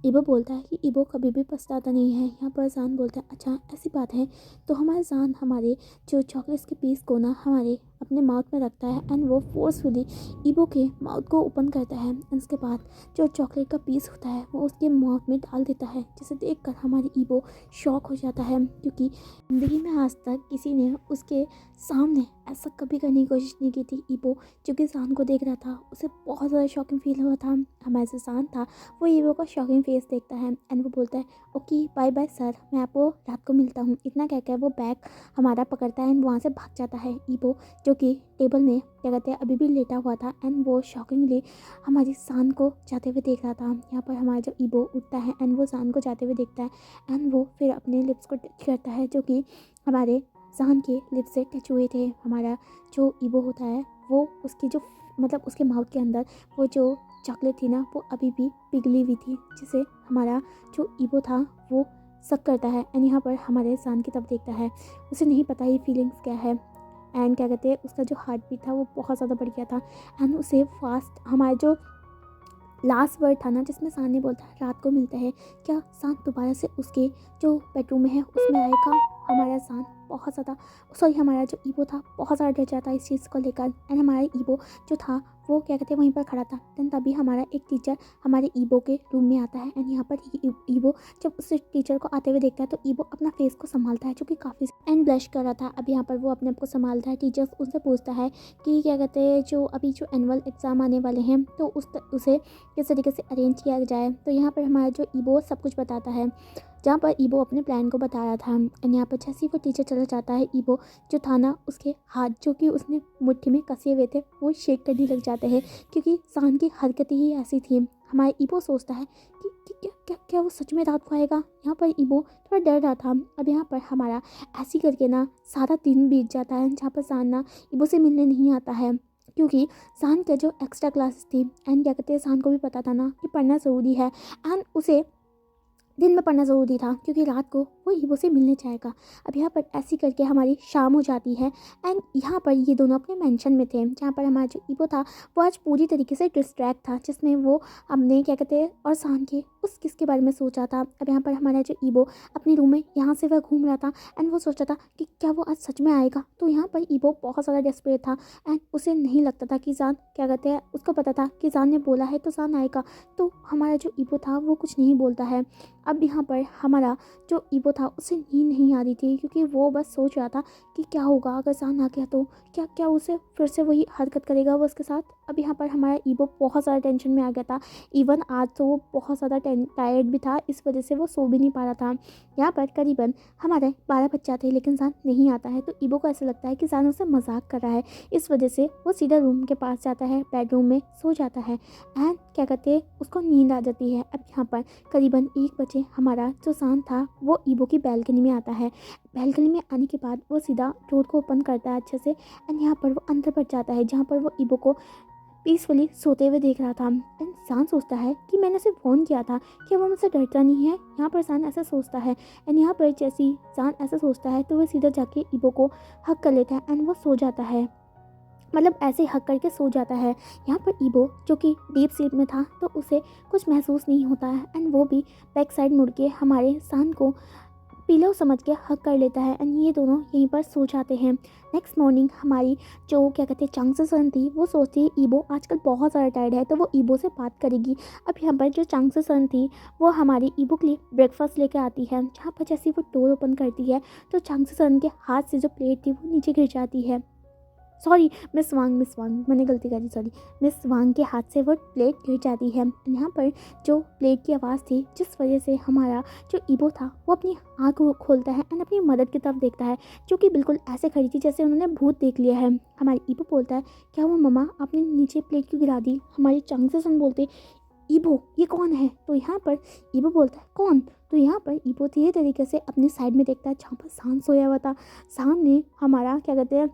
ईबो बोलता है कि ईबो कभी भी पछताता नहीं है। यहाँ पर जान बोलता है अच्छा ऐसी बात है। तो हमारा जान हमारे जो चॉकलेट्स के पीस को ना हमारे अपने माउथ में रखता है एंड वो फोर्सफुली ईबो के माउथ को ओपन करता है। उसके बाद जो चॉकलेट का पीस होता है वो उसके माउथ में डाल देता है, जिसे देखकर हमारी ईबो शॉक हो जाता है क्योंकि ज़िंदगी में आज तक किसी ने उसके सामने ऐसा कभी करने की कोशिश नहीं की थी। ईबो जो कि जान को देख रहा था उसे बहुत ज़्यादा शॉकिंग फील हुआ था। हमारा जो जान था वो ईबो का शॉकिंग फेस देखता है एंड वो बोलता है ओके बाय बाय सर, मैं आपको रात को मिलता हूँ। इतना कहकर वो बैग हमारा पकड़ता है एंड वहाँ से भाग जाता है। ईबो जो कि टेबल में क्या कहते हैं अभी भी लेटा हुआ था एंड वो शॉकिंगली हमारी जान को जाते हुए देख रहा था। यहाँ पर हमारा जो ईबो उठता है एंड वो जान को जाते हुए देखता है एंड वो फिर अपने लिप्स को टच करता है, जो कि हमारे जान के लिप्स से टच हुए थे। हमारा जो ईबो होता है वो उसकी जो मतलब उसके माउथ के अंदर वो जो चॉकलेट थी ना वो अभी भी पिघली हुई थी, जिसे हमारा जो ईबो था वो सक करता है एंड यहाँ पर हमारे जान की तरफ देखता है। उसे नहीं पता ये फीलिंग्स क्या है एंड क्या कहते हैं उसका जो हार्ट बीट था वो बहुत ज़्यादा बढ़ गया था एंड उसे फास्ट हमारा जो लास्ट वर्ड था ना जिसमें जान ने बोलता है रात को मिलते हैं, क्या जान दोबारा से उसके जो बेडरूम में है उसमें आएगा। हमारा जान बहुत ज़्यादा हमारा जो ईबो था बहुत ज़्यादा डर जाता है इस चीज़ को लेकर। एंड हमारा ईबो जो था वो क्या कहते हैं वहीं पर खड़ा था। देन तभी हमारा एक टीचर हमारे ईबो के रूम में आता है। एंड यहाँ पर ईबो जब उस टीचर को आते हुए देखता है तो ईबो अपना फेस को संभालता है जो कि काफ़ी एंड ब्लश कर रहा था। अब यहाँ पर वो अपने आप को संभालता है। टीचर उनसे पूछता है कि क्या कहते हैं जो अभी जो एनुअल एग्ज़ाम आने वाले हैं तो उसे किस तरीके से अरेंज किया जाए। तो यहाँ पर हमारा जो ईबो सब कुछ बताता है, जहाँ पर ईबो अपने प्लान को बता रहा था। एंड यहाँ पर जैसे ही वो टीचर चला जाता है ईबो जो था ना उसके हाथ जो कि उसने मुट्ठी में कसे हुए थे वो शेक करने लग जाते हैं क्योंकि सान की हरकतें ही ऐसी थी। हमारा ईबो सोचता है कि क्या क्या क्या वो सच में रात को आएगा। यहाँ पर ईबो थोड़ा डर रहा था। अब यहाँ पर हमारा ऐसी करके ना सारा दिन बीत जाता है जहाँ पर सान ना ईबो से मिलने नहीं आता है क्योंकि सान के जो एक्स्ट्रा क्लासेस थी। एंड क्या कहते हैं सान को भी पता था ना कि पढ़ना ज़रूरी है एंड उसे दिन में पढ़ना ज़रूरी था क्योंकि रात को वो ईबो से मिलने जाएगा। अब यहाँ पर ऐसी करके हमारी शाम हो जाती है। एंड यहाँ पर ये दोनों अपने मेंशन में थे जहाँ पर हमारा जो ईबो था वो आज पूरी तरीके से डिस्ट्रैक्ट था जिसमें वो अपने क्या कहते हैं और सान के उस किसके बारे में सोचा था। अब यहाँ पर हमारा जो ईबो अपने रूम में यहाँ से वह घूम रहा था एंड वो सोचा था कि क्या वो आज सच में आएगा। तो यहाँ पर ईबो बहुत ज़्यादा डेस्परेट था एंड उसे नहीं लगता था कि जान क्या कहते हैं, उसको पता था कि जान ने बोला है तो जान आएगा। तो हमारा जो ईबो था वो कुछ नहीं बोलता है। अब यहाँ पर हमारा जो ईबो था उसे नींद नहीं आ रही थी क्योंकि वो बस सोच रहा था कि क्या होगा अगर जान आ गया तो क्या क्या उसे फिर से वही हरकत करेगा वो उसके साथ। अब यहाँ पर हमारा ईबो बहुत ज़्यादा टेंशन में आ गया था। इवन आज तो वो बहुत ज़्यादा टायर्ड भी था, इस वजह से वो सो भी नहीं पा रहा था। यहाँ पर करीबन हमारे 12 बज जाते हैं लेकिन जान नहीं आता है। तो ईबो को ऐसा लगता है कि जान उसे मजाक कर रहा है, इस वजह से वो सीधा रूम के पास जाता है, बेडरूम में सो जाता है एंड क्या कहते हैं उसको नींद आ जाती है। अब यहाँ पर करीबन 1 बजे हमारा जो जान था वो ईबो की बैल्कनी में आता है। बैल्कनी में आने के बाद वो सीधा डोर को ओपन करता है अच्छे से एंड यहाँ पर वो अंदर बढ़ जाता है जहाँ पर वो ईबो को पीसफुली सोते हुए देख रहा था। एंड सान सोचता है कि मैंने उसे फ़ोन किया था कि वो मुझसे डरता नहीं है। यहाँ पर सान ऐसा सोचता है एंड यहाँ पर जैसी सान ऐसा सोचता है तो वो सीधा जाके ईबो को हक कर लेता है एंड वो सो जाता है, मतलब ऐसे हक करके सो जाता है। यहाँ पर ईबो जो कि डीप स्लीप में था तो उसे कुछ महसूस नहीं होता है एंड वो भी बैक साइड मुड़ के हमारे सान को पिलो समझ के हक कर लेता है एंड ये दोनों यहीं पर सो जाते हैं। नेक्स्ट मॉर्निंग हमारी जो क्या कहते हैं चांगसेसन थी वो सोचती है ईबो आजकल बहुत ज़्यादा टायर्ड है तो वो ईबो से बात करेगी। अब यहाँ पर जो चांगसेसन थी वो हमारी ईबो के लिए ब्रेकफास्ट लेकर आती है। जहाँ पर जैसे वो डोर ओपन करती है तो चांगसेसन के हाथ से जो प्लेट थी वो नीचे गिर जाती है। सॉरी मिस वांग मैंने गलती करी, सॉरी मिस वांग के हाथ से वो प्लेट गिर जाती है। यहाँ पर जो प्लेट की आवाज़ थी जिस वजह से हमारा जो ईबो था वो अपनी आँख को खोलता है एंड अपनी मदद की तरफ देखता है जो कि बिल्कुल ऐसे खड़ी थी जैसे उन्होंने भूत देख लिया है। हमारी ईबो बोलता है क्या वो मम्मा आपने नीचे प्लेट क्यों गिरा दी। हमारी चांगसेसन बोलते ईबो ये कौन है। तो यहाँ पर ईबो बोलता है कौन। तो यहाँ पर ईबो धीरे तरीके से अपने साइड में देखता है जहाँ पर सान सोया हुआ था। सान ने हमारा क्या कहते हैं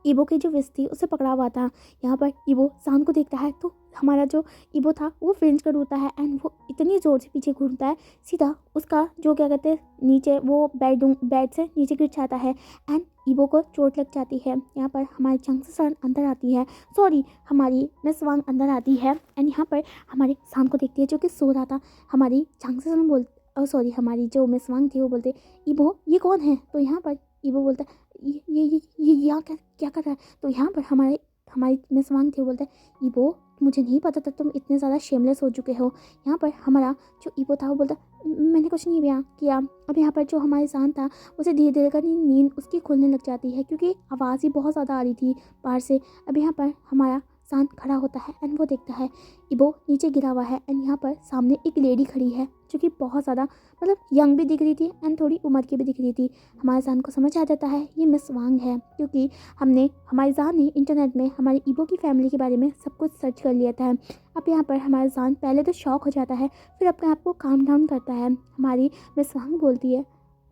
ईबो की जो विश थी उसे पकड़ा हुआ था। यहाँ पर ईबो सान को देखता है तो हमारा जो ईबो था वो फ्रिंज कर उठता है एंड वो इतनी ज़ोर से पीछे घूमता है सीधा उसका जो क्या कहते हैं नीचे वो बेड से नीचे गिर जाता है एंड ईबो को चोट लग जाती है। यहाँ पर हमारी चांगसेसन अंदर आती है, सॉरी हमारी मिस वांग अंदर आती है एंड यहाँ पर हमारे सान को देखती है जो कि सो रहा था। हमारी चांगसेसन सॉरी हमारी जो मिस वांग थी वो बोलते ईबो ये कौन है। तो यहाँ पर ईबो बोलता है ये यहाँ क्या कर रहा है। तो यहाँ पर हमारी मिस वांग थी वो बोलता है ईबो मुझे नहीं पता था तुम इतने ज़्यादा शेमलेस हो चुके हो। यहाँ पर हमारा जो ईबो था वो बोलता मैंने कुछ नहीं किया। अब यहाँ पर जो हमारी जान था उसे धीरे धीरे करके नींद उसकी खुलने लग जाती है क्योंकि आवाज़ ही बहुत ज़्यादा आ रही थी बाहर से। अब यहाँ पर हमारा शांत खड़ा होता है एंड वो देखता है ईबो नीचे गिरा हुआ है एंड यहाँ पर सामने एक लेडी खड़ी है जो कि बहुत ज़्यादा मतलब यंग भी दिख रही थी एंड थोड़ी उम्र की भी दिख रही थी। हमारे जान को समझ आ जाता है ये मिस वांग है क्योंकि हमारी जान ने इंटरनेट में हमारी ईबो की फैमिली के बारे में सब कुछ सर्च कर लिया था। अब यहाँ पर हमारा जान पहले तो शॉक हो जाता है फिर अपने आप को काम डाउन करता है। हमारी मिस वांग बोलती है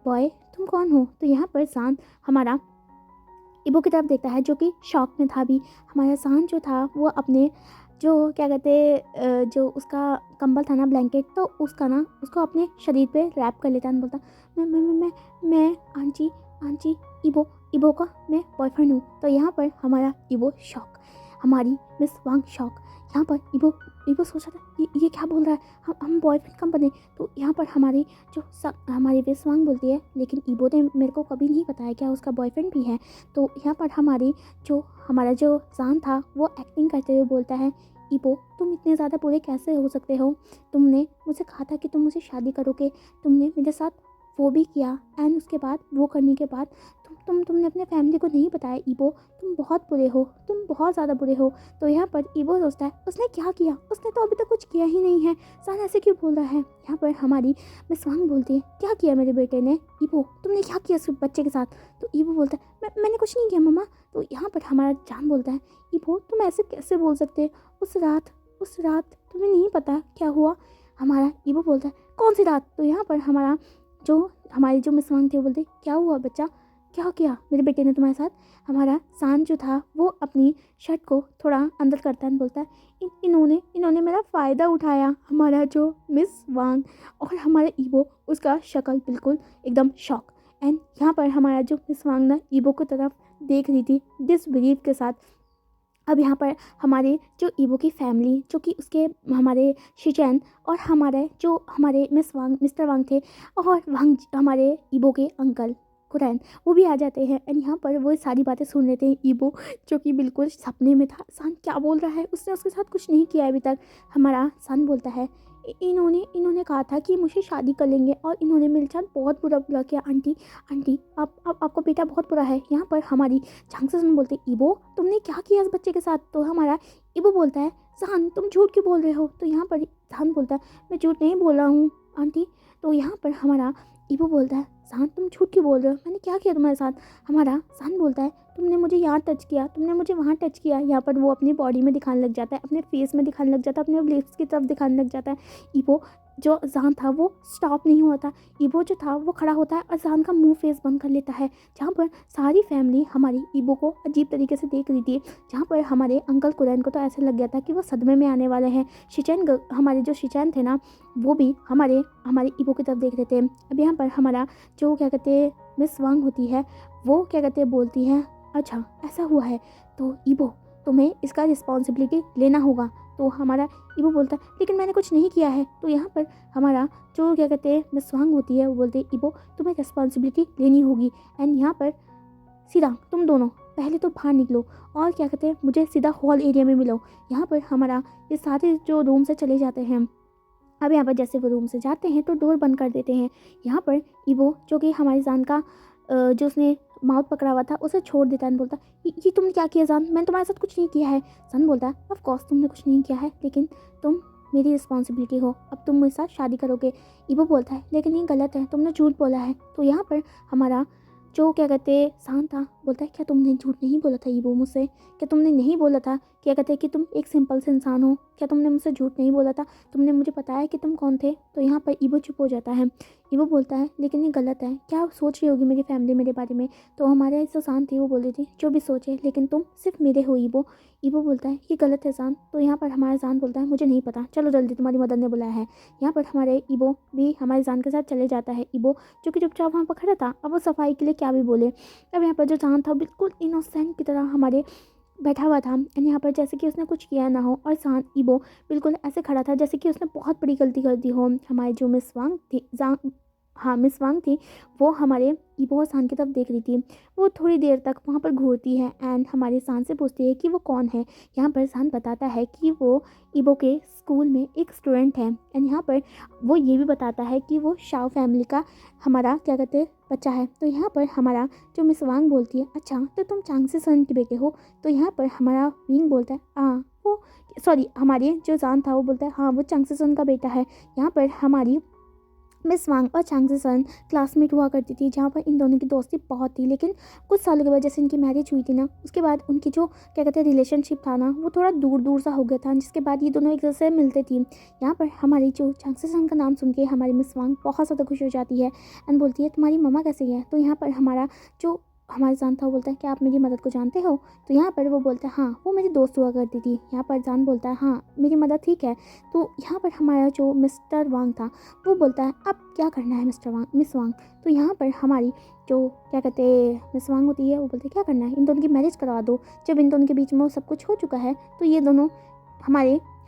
बॉय तुम कौन हो। तो यहाँ पर जान हमारा ईबो की तरफ देखता है जो कि शॉक में था भी। हमारा जान जो था वो अपने जो क्या कहते जो उसका कंबल था ना ब्लैंकेट तो उसको अपने शरीर पे रैप कर लेता है। बोलता मैं आंटी ईबो का मैं बॉयफ्रेंड हूँ। तो यहाँ पर हमारा ईबो शॉक। हमारी मिस वांग शॉक। यहाँ पर ईबो सोचा था ये क्या बोल रहा है, हम बॉयफ्रेंड कम बने। तो यहाँ पर हमारी मिस वांग बोलती है लेकिन ईबो ने मेरे को कभी नहीं बताया क्या उसका बॉयफ्रेंड भी है। तो यहाँ पर हमारा जो जान था वो एक्टिंग करते हुए बोलता है, ईबो तुम इतने ज़्यादा बुरे कैसे हो सकते हो, तुमने मुझे कहा था कि तुम मुझे शादी करोगे, तुमने मेरे साथ वो भी किया एंड उसके बाद वो करने के बाद तुमने अपने फैमिली को नहीं बताया। ईबो तुम बहुत बुरे हो, तुम बहुत ज़्यादा बुरे हो। तो यहाँ पर ईबो सोचता है उसने क्या किया, उसने तो अभी तक कुछ किया ही नहीं है, सान ऐसे क्यों बोल रहा है। यहाँ पर हमारी मिस वांग बोलती है क्या किया मेरे बेटे ने, ईबो तुमने क्या किया उस बच्चे के साथ। तो ईबो बोलता है मैंने कुछ नहीं किया मम्मा। तो यहाँ पर हमारा जान बोलता है ईबो तुम ऐसे कैसे बोल सकते, उस रात तुम्हें नहीं पता क्या हुआ। हमारा ईबो बोलता है कौन सी रात। तो यहाँ पर हमारी जो मिस वांग थी वो बोलती क्या हुआ बच्चा, क्या किया मेरे बेटे ने तुम्हारे साथ। हमारा सान जो था वो अपनी शर्ट को थोड़ा अंदर करता है, बोलता है इन्होंने मेरा फ़ायदा उठाया। हमारा जो मिस वांग और हमारा ईबो उसका शक्ल बिल्कुल एकदम शॉक। एंड यहाँ पर हमारा जो मिस वांग ना ईबो की तरफ देख रही थी डिसबिलीव के साथ। अब यहाँ पर हमारे जो ईबो की फैमिली जो कि उसके हमारे शिचैन और हमारे मिस्टर वांग थे और वांग हमारे ईबो के अंकल कुरैन वो भी आ जाते हैं। एंड यहाँ पर वो सारी बातें सुन लेते हैं। ईबो जो कि बिल्कुल सपने में था, सान क्या बोल रहा है, उसने उसके साथ कुछ नहीं किया अभी तक। हमारा सान बोलता है इन्होंने कहा था कि मुझे शादी कर लेंगे और इन्होंने मेरे साथ बहुत बुरा किया। आंटी आपको बेटा बहुत बुरा है। यहाँ पर हमारी झांगसन बोलते ईबो तुमने क्या किया इस बच्चे के साथ। तो हमारा ईबो बोलता है जान तुम झूठ क्यों बोल रहे हो। तो यहाँ पर जान बोलता है मैं झूठ नहीं बोल रहा हूँ आंटी। तो यहाँ पर हमारा ईबो बोलता है जान तुम झूठ क्यों बोल रहे हो, मैंने क्या किया तुम्हारे साथ। हमारा जान बोलता है तुमने मुझे यहाँ टच किया, तुमने मुझे वहाँ टच किया। यहाँ पर वो अपनी बॉडी में दिखाने लग जाता है, अपने फेस में दिखाने लग जाता है, अपने लिप्स की तरफ दिखाने लग जाता है। ईबो जो जान था वो स्टॉप नहीं हुआ था, ईबो जो था वो खड़ा होता है और जान का मुंह फेस बंद कर लेता है। जहाँ पर सारी फैमिली हमारी ईबो को अजीब तरीके से देख रही थी। जहाँ पर हमारे अंकल कुरैन को तो ऐसे लग गया था कि वो सदमे में आने वाले हैं। हमारे जो शिचैन थे ना वो भी हमारे ईबो की तरफ देख रहे थे। अब यहाँ पर हमारा जो क्या कहते हैं मिस वांग होती है वो क्या कहते हैं बोलती है अच्छा ऐसा हुआ है तो ईबो तुम्हें इसका रिस्पॉन्सिबिलिटी लेना होगा। तो हमारा ईबो बोलता है लेकिन मैंने कुछ नहीं किया है। तो यहाँ पर हमारा जो क्या कहते हैं मिस वांग होती है वो बोलते हैं ईबो तुम्हें रिस्पॉन्सिबिलिटी लेनी होगी। एंड यहाँ पर सीधा तुम दोनों पहले तो बाहर निकलो और क्या कहते हैं मुझे सीधा हॉल एरिया में मिलो। यहाँ पर हमारा ये सारे जो रूम से चले जाते हैं। अब यहाँ पर जैसे वो रूम से जाते हैं तो डोर बंद कर देते हैं। यहाँ पर ईबो जो कि हमारी जान का जो उसने माउथ पकड़ा हुआ था उसे छोड़ देता है, बोलता ये तुमने क्या किया जान, मैंने तुम्हारे साथ कुछ नहीं किया है। जान बोलता है ऑफ कोर्स तुमने कुछ नहीं किया है लेकिन तुम मेरी रिस्पॉन्सिबिलिटी हो, अब तुम मेरे साथ शादी करोगे। ईबो बोलता है लेकिन ये गलत है, तुमने झूठ बोला है। तो यहाँ पर हमारा जो क्या कहते हैं शान था बोलता है क्या तुमने झूठ नहीं बोला था ईबो मुझसे, क्या तुमने नहीं बोला था क्या कहते हैं कि तुम एक सिंपल से इंसान हो, क्या तुमने मुझसे झूठ नहीं बोला था, तुमने मुझे बताया कि तुम कौन थे। तो यहाँ पर ईबो चुप हो जाता है। ईबो बोलता है लेकिन ये गलत है, क्या सोच रही होगी मेरी फैमिली मेरे बारे में। तो हमारे जो शान थी वो बोल रही थी जो भी सोचे लेकिन तुम सिर्फ मेरे हो ईबो। ईबो बोलता है ये गलत है जान। तो यहाँ पर हमारा जान बोलता है मुझे नहीं पता, चलो जल्दी तुम्हारी मदर ने बुलाया है। यहाँ पर हमारे ईबो भी हमारे जान के साथ चले जाता है। ईबो जो कि चुपचाप वहाँ पर खड़ा था, अब वो सफाई के लिए क्या भी बोले। अब यहाँ पर जो जान था बिल्कुल इनोसेंट की तरह हमारे बैठा हुआ था। एंड यहाँ पर जैसे कि उसने कुछ किया ना हो और शान ईबो बिल्कुल ऐसे खड़ा था जैसे कि उसने बहुत बड़ी गलती कर दी हो। हमारी जो मिस वांग थी वो हमारे ईबो और शान की तरफ देख रही थी। वो थोड़ी देर तक वहाँ पर घूरती है एंड हमारे शान से पूछती है कि वो कौन है। यहाँ पर शान बताता है कि वो ईबो के स्कूल में एक स्टूडेंट है। एंड यहाँ पर वो ये भी बताता है कि वो शाओ फैमिली का हमारा क्या कहते हैं बच्चा है। तो यहाँ पर हमारा जो मिस वांग बोलती है अच्छा तो तुम चांगसे सन के बेटे हो। तो यहाँ पर हमारा विंग बोलता है हाँ वो हमारे जो जान था वो बोलता है हाँ वो चांगसे सन का बेटा है। यहाँ पर हमारी मिस वांग और चांगसे सन क्लासमेट हुआ करती थी, जहाँ पर इन दोनों की दोस्ती बहुत थी। लेकिन कुछ सालों के बाद जैसे इनकी मैरिज हुई थी ना उसके बाद उनकी जो क्या कहते हैं रिलेशनशिप था ना वो थोड़ा दूर दूर सा हो गया था, जिसके बाद ये दोनों एक दूसरे से मिलते थी। यहाँ पर हमारी जो चांगसे सन का नाम सुन के हमारी मिस वांग बहुत ज़्यादा खुश हो जाती है एंड बोलती है तुम्हारी मम्मा कैसी है। तो यहाँ पर हमारा जो हमारे जान था वो बोलता है क्या आप मेरी मदद को जानते हो? तो यहाँ पर वो बोलता है हाँ, वो मेरी दोस्त हुआ करती थी। यहाँ पर जान बोलता है हाँ, मेरी मदद ठीक है। तो यहाँ पर हमारा जो मिस्टर वांग था वो बोलता है अब क्या करना है मिस्टर वांग, मिस वांग? तो यहाँ पर हमारी जो क्या कहते हैं मिस वांग होती है वो बोलते हैं क्या करना है, इन दोनों की मैरिज करवा दो। जब इन दोनों के बीच में वो सब कुछ हो चुका है तो ये दोनों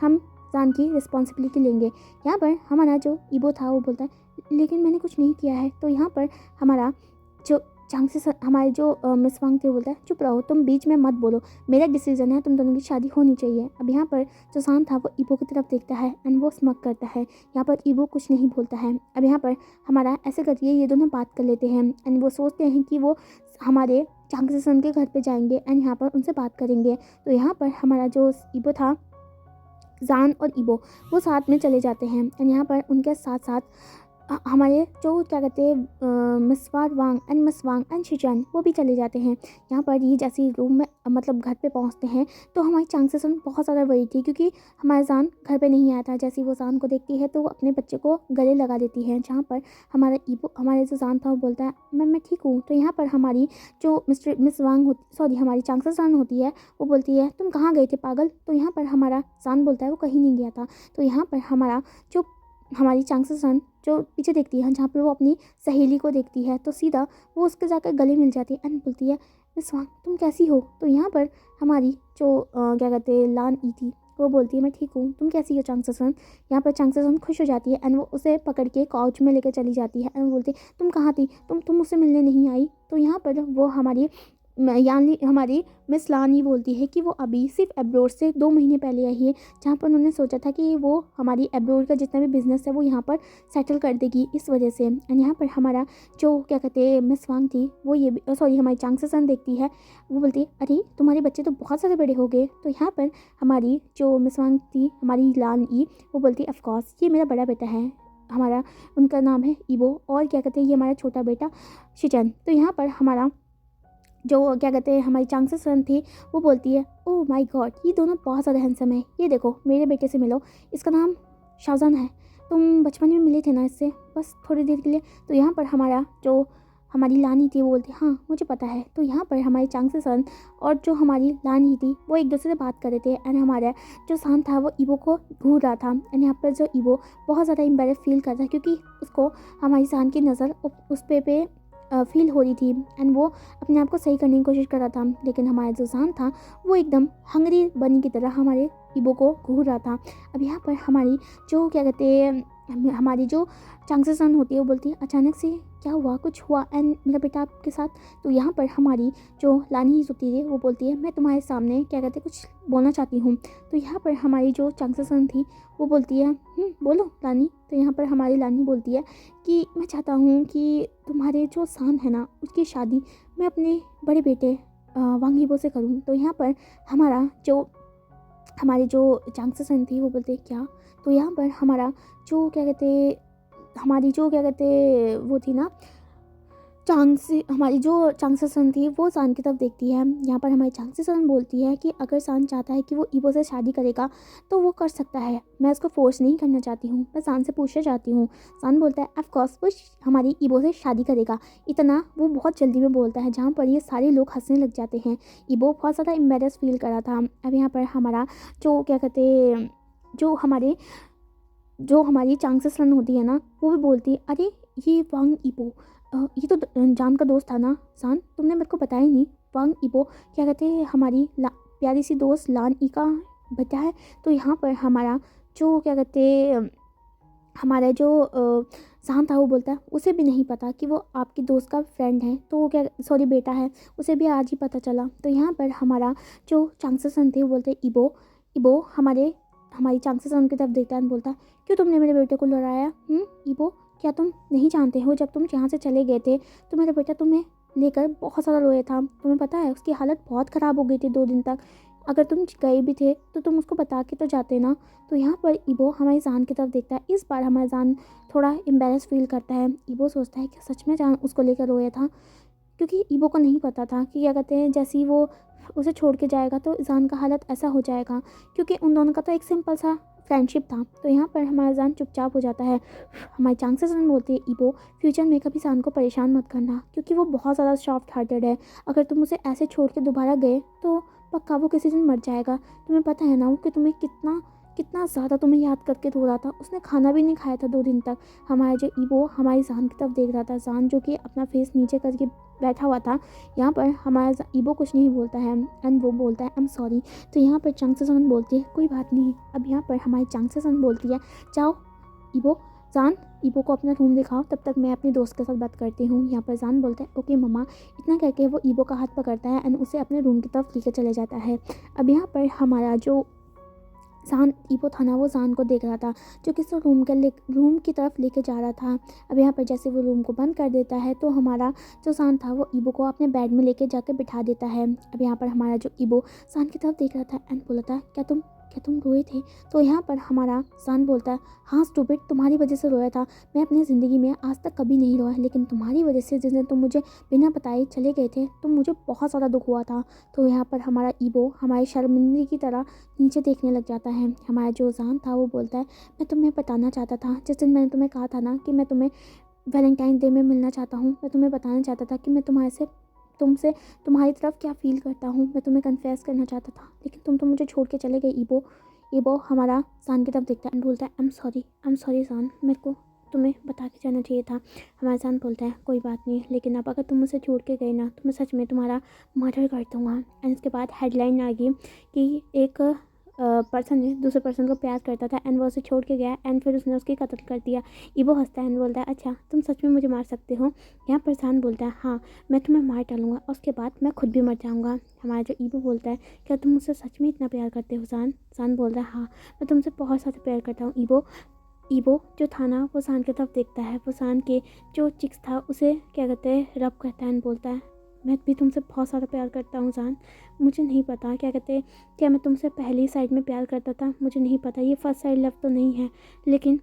हम जान की रिस्पॉन्सिबिलिटी लेंगे। यहाँ पर हमारा जो ईबो था वो बोलता है लेकिन मैंने कुछ नहीं किया है। तो यहाँ पर हमारा जो चांसेस हमारे जो मिस वांग थे वो बोलता है चुप रहो, तुम बीच में मत बोलो, मेरा डिसीजन है, तुम दोनों की शादी होनी चाहिए। अब यहाँ पर जो सान था वो ईबो की तरफ देखता है एंड वो स्मक करता है। यहाँ पर ईबो कुछ नहीं बोलता है। अब यहाँ पर हमारा ऐसे करके ये दोनों बात कर लेते हैं एंड वो सोचते हैं कि वो हमारे चांगसेसन के घर पे जाएंगे एंड यहाँ पर उनसे बात करेंगे। तो यहाँ पर हमारा जो ईबो था, जान और ईबो वो साथ में चले जाते हैं एंड यहाँ पर उनके साथ साथ हमारे जो क्या कहते हैं मिसवार वांग एंड मिस वांग एंड शिचन वो भी चले जाते हैं। यहाँ पर ये जैसे रूम में मतलब घर पे पहुँचते हैं तो हमारी चांसेस बहुत ज़्यादा बड़ी थी क्योंकि हमारा जान घर पे नहीं आया था। जैसे वो जान को देखती है तो वो अपने बच्चे को गले लगा देती है। जहाँ पर हमारा ईबो हमारे जो जान था वो बोलता है मैं ठीक हूँ। तो यहाँ पर हमारी जो मिस वांग हमारी चांसेस जान होती है वो बोलती है तुम कहाँ गए थे पागल? तो यहाँ पर हमारा जान बोलता है वो कहीं नहीं गया था। तो यहाँ पर हमारी चांसेसन जो पीछे देखती है जहाँ पर वो अपनी सहेली को देखती है तो सीधा वो उसके जाकर गले मिल जाती है एंड बोलती है मिस वांग तुम कैसी हो? तो यहाँ पर हमारी जो क्या कहते हैं लान ई थी वो बोलती है मैं ठीक हूँ, तुम कैसी हो चांसेसन? यहाँ पर चांसेसन खुश हो जाती है एंड वो उसे पकड़ के काउच में लेकर चली जाती है एंड वो बोलती है तुम कहाँ थी, तुम मुझसे मिलने नहीं आई? तो यहाँ पर वो यानी हमारी मिस लानी बोलती है कि वो अभी सिर्फ एब्रोड से 2 महीने पहले आई है, जहाँ पर उन्होंने सोचा था कि वो हमारी एब्रोड का जितना भी बिज़नेस है वो यहाँ पर सेटल कर देगी इस वजह से। एंड यहाँ पर हमारा जो क्या कहते हैं मिस वांग थी वो हमारी चांगसेसन देखती है, वो बोलती है अरे तुम्हारे बच्चे तो बहुत सारे बड़े हो गए। तो यहाँ पर हमारी जो मिस वांग थी हमारी लान ई वो बोलती है ऑफकोर्स ये मेरा बड़ा बेटा है, हमारा उनका नाम है ईबो और क्या कहते हैं ये हमारा छोटा बेटा शिचन। तो यहाँ पर हमारा जो क्या कहते हैं हमारी चांसेसन थी वो बोलती है ओह माय गॉड ये दोनों बहुत ज़्यादा हैंडसम है, ये देखो मेरे बेटे से मिलो, इसका नाम शाहजहान है, तुम बचपन में मिले थे ना इससे बस थोड़ी देर के लिए। तो यहाँ पर हमारी लानी थी वो बोलती हाँ मुझे पता है। तो यहाँ पर हमारी चांसेसन और जो हमारी लानी थी वो एक दूसरे से बात कर रहे थे एंड हमारा जो सान था वो ईबो को घूर रहा था एंड यहाँ पर जो ईबो बहुत ज़्यादा एम्बेरस फील कर रहा था क्योंकि उसको हमारी सान की नज़र उस पे फील हो रही थी एंड वो अपने आप को सही करने की कोशिश कर रहा था। लेकिन हमारा जो जान था वो एकदम हंगरी बनी की तरह हमारे ईबो को घूर रहा था। अब यहाँ पर हमारी जो क्या कहते हैं हमारी जो चांसेसन होती है वो बोलती है अचानक से क्या हुआ, कुछ हुआ एंड मेरा बेटा आपके साथ? तो यहाँ पर हमारी जो लानी होती है वो बोलती है मैं तुम्हारे सामने क्या कहते हैं कुछ बोलना चाहती हूँ। तो यहाँ पर हमारी जो चांसेसन थी वो बोलती है बोलो लानी। तो यहाँ पर हमारी लानी बोलती है कि मैं चाहता हूँ कि तुम्हारे जो सान है ना उसकी शादी मैं अपने बड़े बेटे वांग ईबो से करूँ। तो यहाँ पर हमारी जो चांसेसन थी वो बोलते क्या? तो यहाँ पर हमारी जो क्या कहते वो थी ना हमारी जो चांसेसन थी वो सान की तरफ देखती है। यहाँ पर हमारी चांसेसन बोलती है कि अगर सान चाहता है कि वो ईबो से शादी करेगा तो वो कर सकता है, मैं उसको फोर्स नहीं करना चाहती हूँ, मैं सान से पूछना चाहती हूँ। सान बोलता है ऑफ कोर्स वो हमारी ईबो से शादी करेगा, इतना वो बहुत जल्दी में बोलता है। जहाँ पर ये सारे लोग हंसने लग जाते हैं। ईबो बहुत ज़्यादा एम्बेरस फील कर रहा था। अब यहाँ पर हमारा जो क्या कहते जो हमारी चांसेसन होती है ना वो भी बोलती है अरे ये वांग ईबो ये तो जान का दोस्त था ना सान, तुमने मेरे को बताया ही नहीं। वांग ईबो क्या कहते हैं हमारी प्यारी सी दोस्त लान ई का बेटा है। तो यहाँ पर हमारा जो क्या कहते हमारा जो सान था वो बोलता है उसे भी नहीं पता कि वो आपकी दोस्त का फ्रेंड है, तो वो बेटा है, उसे भी आज ही पता चला। तो यहाँ पर हमारा जो चांसेसन थे वो बोलते ईबो हमारी चांसेसन की तरफ देखता है बोलता है क्यों तुमने मेरे बेटे को लड़ाया? ईबो क्या तुम नहीं जानते हो जब तुम यहाँ से चले गए थे तो मेरा बेटा तुम्हें लेकर बहुत ज़्यादा रोया था, तुम्हें पता है उसकी हालत बहुत ख़राब हो गई थी 2 दिन तक, अगर तुम गए भी थे तो तुम उसको बता के तो जाते ना। तो यहाँ पर ईबो हमारी जान की तरफ देखता है। इस बार हमारा जान थोड़ा एम्बेरस फील करता है। ईबो सोचता है कि सच में जान उसको लेकर रोया था, क्योंकि ईबो को नहीं पता था कि क्या कहते हैं जैसे ही वो उसे छोड़ के जाएगा तो जान का हालत ऐसा हो जाएगा, क्योंकि उन दोनों का तो एक सिंपल सा फ्रेंडशिप था। तो यहाँ पर हमारा जान चुपचाप हो जाता है। हमारी चांग से जान बोलती है, ईबो फ्यूचर में कभी जान को परेशान मत करना, क्योंकि वो बहुत ज़्यादा सॉफ्ट हार्टेड है। अगर तुम उसे ऐसे छोड़ के दोबारा गए तो पक्का वो किसी दिन मर जाएगा। तुम्हें पता है ना वो कि तुम्हें कितना कितना ज़्यादा तुम्हें याद करके रो रहा था। उसने खाना भी नहीं खाया था 2 दिन तक। हमारा जो ईबो हमारी जान की तरफ देख रहा था, जान जो कि अपना फेस नीचे करके बैठा हुआ था। यहाँ पर हमारा ईबो कुछ नहीं बोलता है एंड वो बोलता है आई एम सॉरी। तो यहाँ पर चंग से सन बोलती है कोई बात नहीं। अब यहाँ पर हमारी चंग से सन बोलती है जाओ ईबो, जान ईबो को अपना रूम दिखाओ, तब तक मैं अपने दोस्त के साथ बात करती हूँ। यहाँ पर जान बोलता है ओके मम्मा। इतना कहकर वो ईबो का हाथ पकड़ता है एंड उसे अपने रूम की तरफ लेकर चले जाता है। अब यहाँ पर हमारा जो जान ईबो था ना, वो जान को देख रहा था जो कि उसको रूम की तरफ लेके जा रहा था। अब यहाँ पर जैसे वो रूम को बंद कर देता है तो हमारा जो जान था वो ईबो को अपने बेड में लेके जाकर बिठा देता है। अब यहाँ पर हमारा जो ईबो जान की तरफ देख रहा था एंड बोला था क्या तुम रोए थे? तो यहाँ पर हमारा जान बोलता है हाँ स्टूपिड, तुम्हारी वजह से रोया था। मैं अपनी ज़िंदगी में आज तक कभी नहीं रोया, लेकिन तुम्हारी वजह से जिस दिन तुम मुझे बिना बताए चले गए थे तो मुझे बहुत ज़्यादा दुख हुआ था। तो यहाँ पर हमारा ईबो हमारी शर्मिंदगी की तरह नीचे देखने लग जाता है। हमारा जो जान था वो बोलता है मैं तुम्हें बताना चाहता था, जिस दिन मैंने तुम्हें कहा था ना कि मैं तुम्हें वैलेंटाइन डे में मिलना चाहता हूँ, मैं तुम्हें बताना चाहता था कि मैं तुमसे तुम्हारी तरफ क्या फ़ील करता हूँ, मैं तुम्हें कन्फेस करना चाहता था, लेकिन तुम तो मुझे छोड़ के चले गए ईबो। ईबो हमारा जान की तरफ देखता है एंड बोलता है आई एम सॉरी जान, मेरे को तुम्हें बता के जाना चाहिए था। हमारा जान बोलता है कोई बात नहीं, लेकिन अब अगर तुम मुझसे छोड़ के गए ना तो मैं सच में तुम्हारा मर्डर कर दूँगा। एंड इसके बाद हेडलाइन आ गई कि एक पर्सन ने दूसरे पर्सन को प्यार करता था एंड वो उसे छोड़ के गया एंड फिर उसने उसकी कत्ल कर दिया। ईबो हंसता है एंड बोलता है अच्छा तुम सच में मुझे मार सकते हो? यहाँ पर जान बोलता है हाँ मैं तुम्हें मार डालूंगा, उसके बाद मैं खुद भी मर जाऊँगा। हमारा जो ईबो बोलता है क्या तुम मुझसे सच में इतना प्यार करते हो जान? जान बोलता है हाँ मैं तुमसे बहुत ज़्यादा प्यार करता हूँ ईबो। ईबो जो था ना वो जान की तरफ देखता है, वो जान के जो चिक्स था उसे क्या कहते हैं रब करता है एंड बोलता है मैं भी तुमसे बहुत ज़्यादा प्यार करता हूँ जान। मुझे नहीं पता क्या कहते हैं क्या मैं तुमसे पहली साइड में प्यार करता था, मुझे नहीं पता, ये फर्स्ट साइड लव तो नहीं है, लेकिन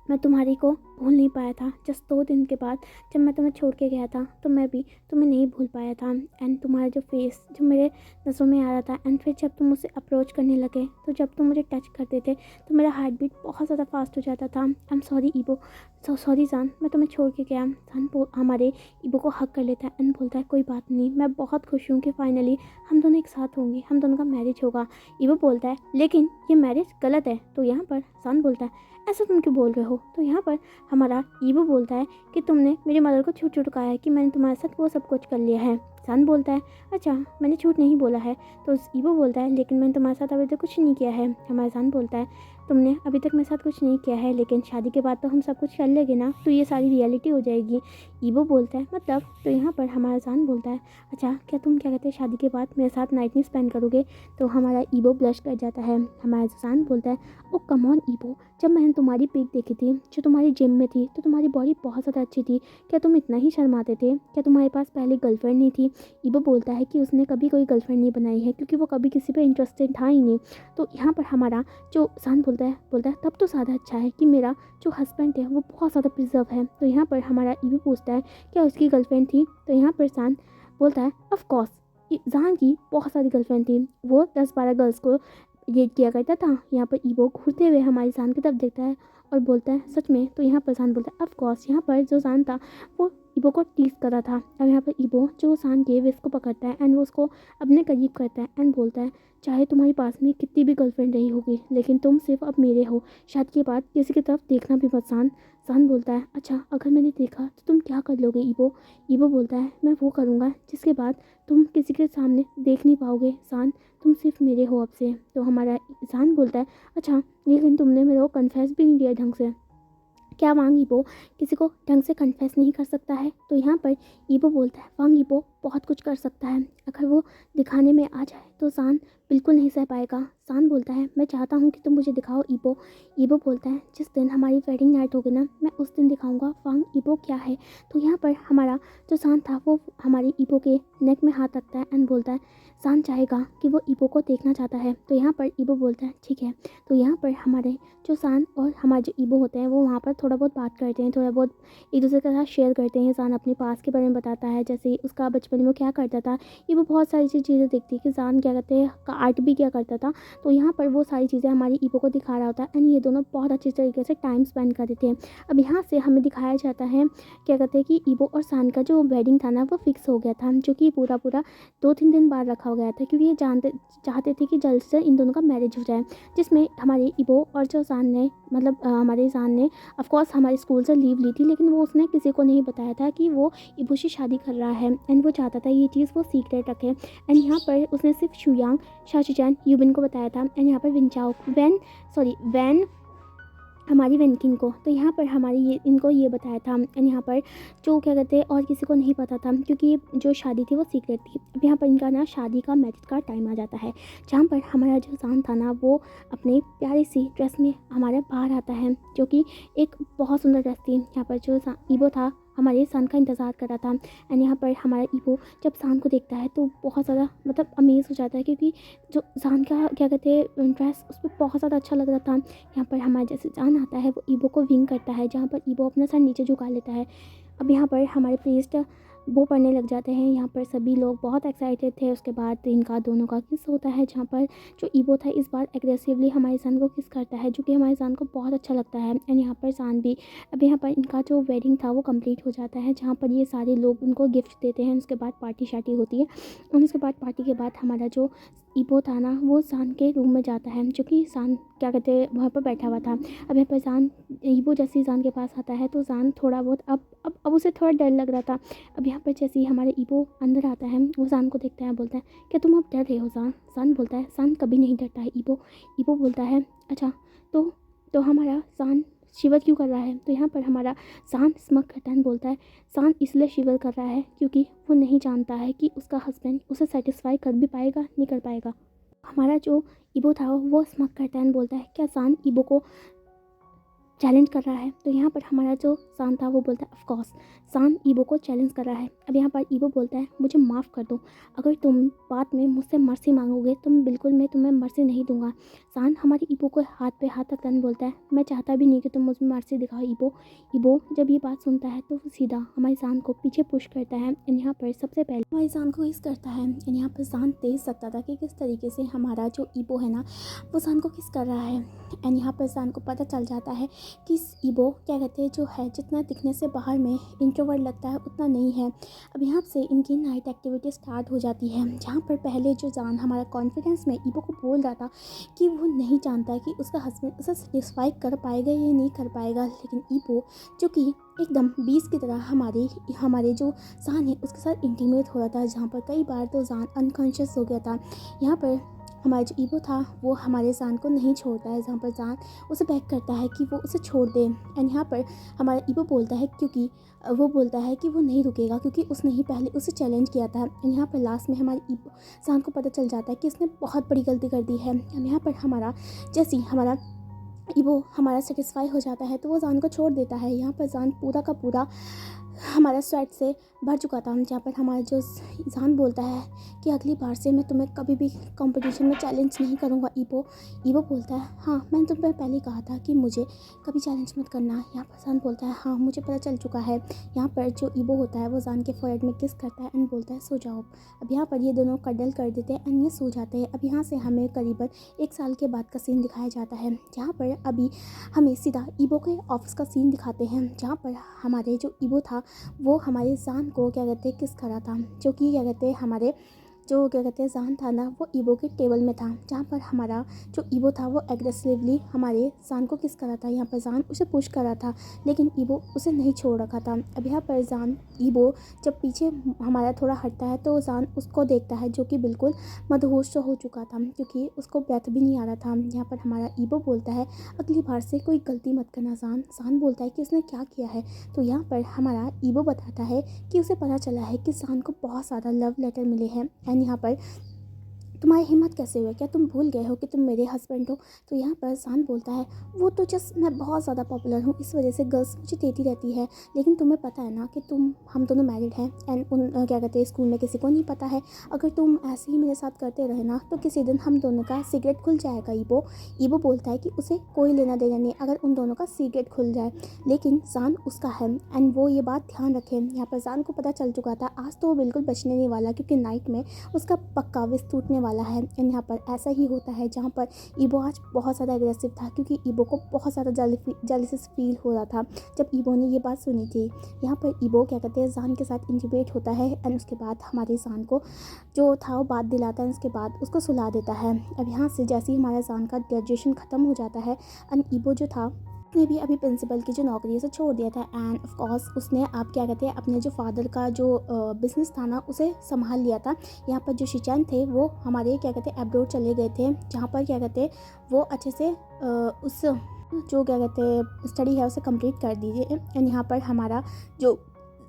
मैं तुम्हारी को भूल नहीं पाया था। जस्ट 2 दिन के बाद जब मैं तुम्हें छोड़ के गया था तो मैं भी तुम्हें नहीं भूल पाया था। एंड तुम्हारा जो फेस जो मेरे नज़रों में आ रहा था एंड फिर जब तुम मुझसे अप्रोच करने लगे तो जब तुम मुझे टच करते थे तो मेरा हार्ट बीट बहुत ज़्यादा फास्ट हो जाता था। आई एम सॉरी ईबो, सॉरी जान, मैं तुम्हें छोड़ के गया। जान हमारे ईबो को हक कर लेता है एंड बोलता है कोई बात नहीं, मैं बहुत खुश हूँ कि फाइनली हम दोनों एक साथ होंगे, हम दोनों का मैरिज होगा। ईबो बोलता है लेकिन ये मैरिज गलत है। तो यहाँ पर जान बोलता है ऐसा तुम क्यों बोल रहे हो? तो यहाँ पर हमारा ईबो बोलता है कि तुमने मेरी मदर को झूठ चुटकाया है कि मैंने तुम्हारे साथ वो सब कुछ कर लिया है। जान बोलता है अच्छा मैंने झूठ नहीं बोला है। तो ईबो बोलता है लेकिन मैंने तुम्हारे साथ अभी तक कुछ नहीं किया है। हमारा जान बोलता है तुमने अभी तक मेरे साथ कुछ नहीं किया है, लेकिन शादी के बाद तो हम सब कुछ कर लेंगे ना, तो ये सारी रियलिटी हो जाएगी। ईबो बोलता है मतलब? तो यहाँ पर हमारा जान बोलता है अच्छा क्या तुम क्या कहते हैं शादी के बाद मेरे साथ नाइट में स्पेंड करोगे? तो हमारा ईबो ब्लश कर जाता है। हमारा जान बोलता है ओ कम ऑन ईबो, जब मैंने तुम्हारी पिक देखी थी जो तुम्हारी जिम में थी तो तुम्हारी बॉडी बहुत ज़्यादा अच्छी थी, क्या तुम इतना ही शर्माते थे? क्या तुम्हारे पास पहले गर्लफ्रेंड नहीं थी? ईबो बोलता है कि उसने कभी कोई गर्लफ्रेंड नहीं बनाई है क्योंकि वो कभी किसी पे इंटरेस्टेड था ही नहीं। तो यहाँ पर हमारा जो जान बोलता है तब तो ज़्यादा अच्छा है कि मेरा जो हस्बैंड है वो बहुत ज़्यादा प्रिजर्व है। तो यहाँ पर हमारा ईबो पूछता है क्या उसकी गर्लफ्रेंड थी? तो यहाँ पर जान बोलता है ऑफ कोर्स जान की बहुत सारी गर्लफ्रेंड थी, वो 10-12 गर्ल्स को ये किया करता था। यहाँ पर ईबो घूरते हुए हमारी जान की तरफ देखता है और बोलता है सच में? तो यहाँ पर जान बोलता है ऑफ कोर्स। यहाँ पर जो जान था वो ईबो को टीज कर रहा था। अब यहाँ पर ईबो जो जान के वेस्ट को पकड़ता है एंड वो उसको अपने करीब करता है एंड बोलता है चाहे तुम्हारे पास में कितनी भी गर्लफ्रेंड रही होगी लेकिन तुम सिर्फ अब मेरे हो, शादी के बाद किसी की तरफ देखना भी मत। जान बोलता है अच्छा अगर मैंने देखा तो तुम क्या कर लोगे ईबो? ईबो बोलता है मैं वो करूँगा जिसके बाद तुम किसी के सामने देख नहीं पाओगे जान, तुम सिर्फ मेरे हो अब से। तो हमारा जान बोलता है अच्छा लेकिन तुमने मेरे को कन्फेस भी नहीं किया ढंग से, क्या वांग ईबो किसी को ढंग से कन्फेस नहीं कर सकता है? तो यहाँ पर ईबो बोलता है वांग ईबो बहुत कुछ कर सकता है, अगर वो दिखाने में आ जाए तो जान बिल्कुल नहीं सह पाएगा। जान बोलता है मैं चाहता हूँ कि तुम मुझे दिखाओ ईबो। ईबो बोलता है जिस दिन हमारी वेडिंग नाइट होगी ना मैं उस दिन दिखाऊंगा वांग ईबो क्या है। तो यहाँ पर हमारा जो जान था वो हमारे ईबो के नेक में हाथ रखता है एंड बोलता है जान चाहेगा कि वो ईबो को देखना चाहता है। तो यहाँ पर ईबो बोलता है ठीक है। तो यहाँ पर हमारे जो जान और हमारे जो ईबो होते हैं वो वहाँ पर थोड़ा बहुत बात करते हैं, थोड़ा बहुत एक दूसरे के साथ शेयर करते हैं। जान अपने पास के बारे में बताता है, जैसे उसका बचपन में वो क्या करता था। ईबो बहुत सारी चीज़ें देखती है कि जान क्या कहते हैं का आर्ट भी किया करता था। तो यहाँ पर वो सारी चीज़ें हमारी ईबो को दिखा रहा होता है एंड ये दोनों बहुत अच्छी तरीके से टाइम स्पेंड कर रहे थे। अब यहाँ से हमें दिखाया जाता है क्या कहते हैं कि ईबो और सान का जो वेडिंग था ना वो फिक्स हो गया था, जो कि पूरा 2-3 दिन बाद रखा गया था, क्योंकि ये चाहते थे कि जल्द से इन दोनों का मैरिज हो जाए, जिसमें हमारे ईबो और जो सान ने मतलब हमारे सान ने ऑफकोर्स हमारे स्कूल से लीव ली थी, लेकिन वो उसने किसी को नहीं बताया था कि वो ईबो से शादी कर रहा है एंड वो चाहता था ये चीज़ वो सीक्रेट रखे। एंड यहाँ पर उसने सिर्फ शुयांग, शाचुचैन, यूबिन को बताया था एंड यहाँ पर वैन हमारी वेनकिन को। तो यहाँ पर हमारी इनको ये बताया था एंड यहाँ पर जो क्या कहते हैं और किसी को नहीं पता था, क्योंकि जो शादी थी वो सीक्रेट थी। अब यहाँ पर इनका ना शादी का मैरिज का टाइम आ जाता है, जहाँ पर हमारा जो सान था ना वो अपने प्यारी सी ड्रेस में हमारे बाहर आता है, जो कि एक बहुत सुंदर ड्रेस थी। यहाँ पर जो ईबो था हमारे सान का इंतज़ार कर रहा था एंड यहाँ पर हमारा ईबो जब सान को देखता है तो बहुत ज़्यादा मतलब अमेज़ हो जाता है, क्योंकि जो सान का क्या कहते हैं ड्रेस उस पर बहुत ज़्यादा अच्छा लग रहा था। यहाँ पर हमारा जैसे जान आता है वो ईबो को विंग करता है, जहाँ पर ईबो अपना सर नीचे झुका लेता है। अब यहाँ पर हमारे प्रीस्ट वो पढ़ने लग जाते हैं। यहाँ पर सभी लोग बहुत एक्साइटेड थे। उसके बाद इनका दोनों का किस होता है, जहाँ पर जो ईबो था इस बार एग्रेसिवली हमारे सान को किस करता है, जो कि हमारे सान को बहुत अच्छा लगता है एंड यहाँ पर सान भी। अब यहाँ पर इनका जो वेडिंग था वो कंप्लीट हो जाता है, जहाँ पर ये सारे लोग उनको गिफ्ट देते हैं। उसके बाद पार्टी शार्टी होती है और उसके बाद पार्टी के बाद हमारा जो ईबो था ना वो सान के रूम में जाता है, जो कि सान क्या कहते हैं वहाँ पर बैठा हुआ था। अब यहाँ पर सान ईबो जैसे ही सान के पास आता है तो सान थोड़ा बहुत अब उसे थोड़ा डर लग रहा था। अब यहाँ पर जैसे ही हमारे ईबो अंदर आता है वो सान को देखता है, बोलता है क्या तुम अब डर रहे हो सान? सान बोलता है सान कभी नहीं डरता है ईबो। ईबो बोलता है अच्छा तो हमारा सान शिवर क्यों कर रहा है? तो यहाँ पर हमारा सान स्मक करता है, बोलता है सान इसलिए शिवर कर रहा है क्योंकि वो नहीं जानता है कि उसका हस्बैंड उसे सेटिस्फाई कर भी पाएगा नहीं कर पाएगा। हमारा जो ईबो था वो स्मक करता है, बोलता है क्या सान ईबो को चैलेंज कर रहा है? तो यहाँ पर हमारा जो सान था वो बोलता है ऑफ कोर्स सान ईबो को चैलेंज कर रहा है। अब यहाँ पर ईबो बोलता है मुझे माफ़ कर दो, अगर तुम बाद में मुझसे मर्सी मांगोगे तो मैं तुम्हें मर्सी नहीं दूंगा। सान हमारे ईबो को हाथ पे हाथ रखकर बोलता है मैं चाहता भी नहीं कि तुम मुझे मर्सी दिखाओ ईबो। ईबो जब ये बात सुनता है तो वो सीधा हमारे सान को पीछे पुश करता है एंड यहाँ पर सबसे पहले हमारे सान को किस करता है एंड यहाँ पर सान देख सकता था कि किस तरीके से हमारा जो ईबो है ना वो सान को किस कर रहा है एंड यहाँ पर सान को पता चल जाता है कि ईबो क्या कहते हैं जो है जितना दिखने से बाहर में इंट्रोवर्ट लगता है उतना नहीं है। अब यहाँ से इनकी नाइट एक्टिविटी स्टार्ट हो जाती है, जहाँ पर पहले जो जान हमारा कॉन्फिडेंस में ईबो को बोल रहा था कि वो नहीं जानता कि उसका हस्बैंड उसे सेटिस्फाई कर पाएगा या नहीं कर पाएगा, लेकिन ईबो जो कि एकदम बीस की तरह हमारे जो जान है उसके साथ इंटीमेट हो रहा था, जहाँ पर कई बार तो जान अनकॉन्शियस हो गया था। यहाँ पर हमारा जो ईबो था वो हमारे जान को नहीं छोड़ता है, जहाँ पर जान उसे बैक करता है कि वो उसे छोड़ दे एंड यहाँ पर हमारा ईबो बोलता है क्योंकि वो बोलता है कि वो नहीं रुकेगा क्योंकि उसने ही पहले उसे चैलेंज किया था एंड यहाँ पर लास्ट में हमारे ईबो जान को पता चल जाता है कि उसने बहुत बड़ी गलती कर दी है एंड यहाँ पर हमारा जैसे हमारा ईबो हमारा सेटिस्फाई हो जाता है तो वो जान को छोड़ देता है। यहाँ पर जान पूरा का पूरा हमारा स्वेट से भर चुका था, जहाँ पर हमारा जो जान बोलता है कि अगली बार से मैं तुम्हें कभी भी कंपटीशन में चैलेंज नहीं करूँगा ईबो बोलता है हाँ मैंने तुम्हें पहले कहा था कि मुझे कभी चैलेंज मत करना। यहाँ पर जान बोलता है हाँ मुझे पता चल चुका है। यहाँ पर जो ईबो होता है वो जान के फोरहेड में किस करता है एंड बोलता है सो जाओ। अब यहाँ पर ये दोनों कडल कर देते हैं एंड ये सो जाते हैं। अब यहाँ से हमें करीबन 1 साल के बाद का सीन दिखाया जाता है, जहाँ पर अभी हमें सीधा ईबो के ऑफिस का सीन दिखाते हैं, जहाँ पर हमारे जो ईबो था वो हमारे जान को क्या कहते हैं किस करा था, जो कि क्या कहते हैं हमारे जो क्या कहते हैं जान था ना वो ईबो के टेबल में था, जहाँ पर हमारा जो ईबो था वो एग्रेसिवली हमारे जान को किस करा था। यहाँ पर जान उसे पुश करा था लेकिन ईबो उसे नहीं छोड़ रखा था। अब यहाँ पर जान ईबो जब पीछे हमारा थोड़ा हटता है तो जान उसको देखता है, जो कि बिल्कुल मदहोश हो चुका था क्योंकि उसको ब्रेथ भी नहीं आ रहा था। यहाँ पर हमारा ईबो बोलता है अगली बार से कोई गलती मत करना जान बोलता है कि उसने क्या किया है। तो यहाँ पर हमारा ईबो बताता है कि उसे पता चला है कि जान को बहुत सारा लव लेटर मिले हैं एंड यहाँ पर तुम्हारी हिम्मत कैसे हुई, क्या तुम भूल गए हो कि तुम मेरे हस्बैंड हो। तो यहाँ पर जान बोलता है वो तो जस्ट मैं बहुत ज़्यादा पॉपुलर हूँ इस वजह से गर्ल्स मुझे देती रहती है, लेकिन तुम्हें पता है ना कि हम दोनों मैरिड हैं एंड क्या कहते हैं स्कूल में किसी को नहीं पता है। अगर तुम ऐसे ही मेरे साथ करते रहे ना तो किसी दिन हम दोनों का सीक्रेट खुल जाएगा। ईबो बोलता है कि उसे कोई लेना देना नहीं अगर उन दोनों का सीक्रेट खुल जाए, लेकिन जान उसका है एंड वो ये बात ध्यान रखें। यहाँ पर जान को पता चल चुका था आज तो वो बिल्कुल बचने नहीं वाला, क्योंकि नाइट में उसका पक्का विष टूटने वाला है। एंड यहाँ पर ऐसा ही होता है जहाँ पर ईबो आज बहुत ज़्यादा एग्रेसिव था, क्योंकि ईबो को बहुत ज़्यादा जेलसिस फील हो रहा था जब ईबो ने ये बात सुनी थी। यहाँ पर ईबो क्या कहते हैं जान के साथ इंटीग्रेट होता है एंड उसके बाद हमारे जान को जो था वो बात दिलाता है, उसके बाद उसको सुला देता है। अब यहाँ से जैसे ही हमारा जान का ग्रेजुएशन ख़त्म हो जाता है एंड ईबो जो था उसने भी अभी प्रिंसिपल की जो नौकरी है उसे छोड़ दिया था। एंड ऑफ कोर्स उसने आप क्या कहते हैं अपने जो फादर का जो बिज़नेस था ना उसे संभाल लिया था। यहाँ पर जो शिचैन थे वो हमारे क्या कहते हैं अब्रॉड चले गए थे, जहाँ पर क्या कहते हैं वो अच्छे से उस जो क्या कहते हैं स्टडी है उसे कंप्लीट कर दीजिए। एंड यहाँ पर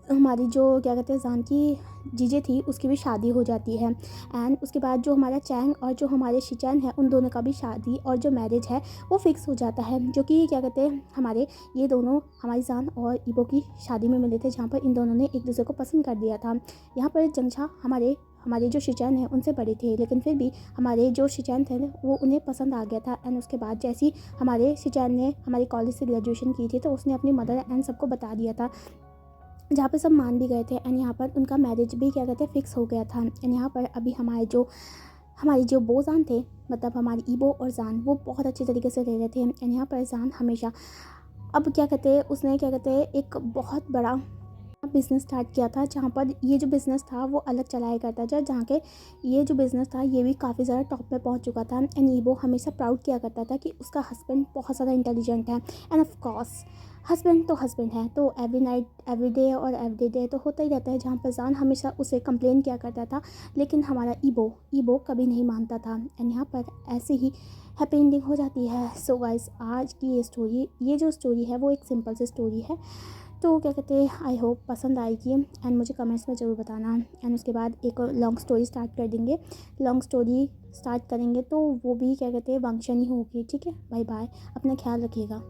हमारी जो क्या कहते हैं जान की जीजे थी उसकी भी शादी हो जाती है। एंड उसके बाद जो हमारा चैंग और जो हमारे शिचैन है उन दोनों का भी शादी और जो मैरिज है वो फिक्स हो जाता है, जो कि क्या कहते हैं हमारे ये दोनों हमारी जान और ईबो की शादी में मिले थे, जहाँ पर इन दोनों ने एक दूसरे को पसंद कर दिया था। यहाँ पर जंगछा हमारे जो शिचैन हैं उनसे बड़े थे, लेकिन फिर भी हमारे जो शिचैन थे वो उन्हें पसंद आ गया था। एंड उसके बाद जैसे ही हमारे शिचैन ने हमारे कॉलेज से ग्रेजुएशन की थी तो उसने अपनी मदर एंड सबको बता दिया था, जहाँ पे सब मान भी गए थे। एंड यहाँ पर उनका मैरिज भी क्या कहते हैं फिक्स हो गया था। एंड यहाँ पर अभी हमारी जो बो जान थे, मतलब हमारी ईबो और जान, वो बहुत अच्छे तरीके से रह रहे थे। एंड यहाँ पर जान हमेशा अब क्या कहते हैं उसने क्या कहते हैं एक बहुत बड़ा बिज़नेस स्टार्ट किया था, जहाँ पर ये जो बिज़नेस था वो अलग चलाया करता था, जहाँ के ये जो बिज़नेस था ये भी काफ़ी ज़्यादा टॉप पे पहुँच चुका था। एंड ईबो हमेशा प्राउड किया करता था कि उसका हस्बैंड बहुत ज़्यादा इंटेलिजेंट है। एंड ऑफ कोर्स हस्बैंड तो हस्बैंड है, तो एवरी नाइट एवरी डे और एवरी डे तो होता ही रहता है, जहाँ पर जान हमेशा उसे कंप्लेन किया करता था, लेकिन हमारा ईबो कभी नहीं मानता था। एंड यहाँ पर ऐसे ही हैप्पी एंडिंग हो जाती है। सो गाइस आज की ये जो स्टोरी है वो एक सिंपल सी स्टोरी है, तो क्या कहते हैं आई होप पसंद आएगी एंड मुझे कमेंट्स में ज़रूर बताना। एंड उसके बाद एक लॉन्ग स्टोरी स्टार्ट कर देंगे, लॉन्ग स्टोरी स्टार्ट करेंगे तो वो भी क्या कहते हैं फंक्शन ही होगी। ठीक है, बाय बाय, अपना ख्याल रखिएगा।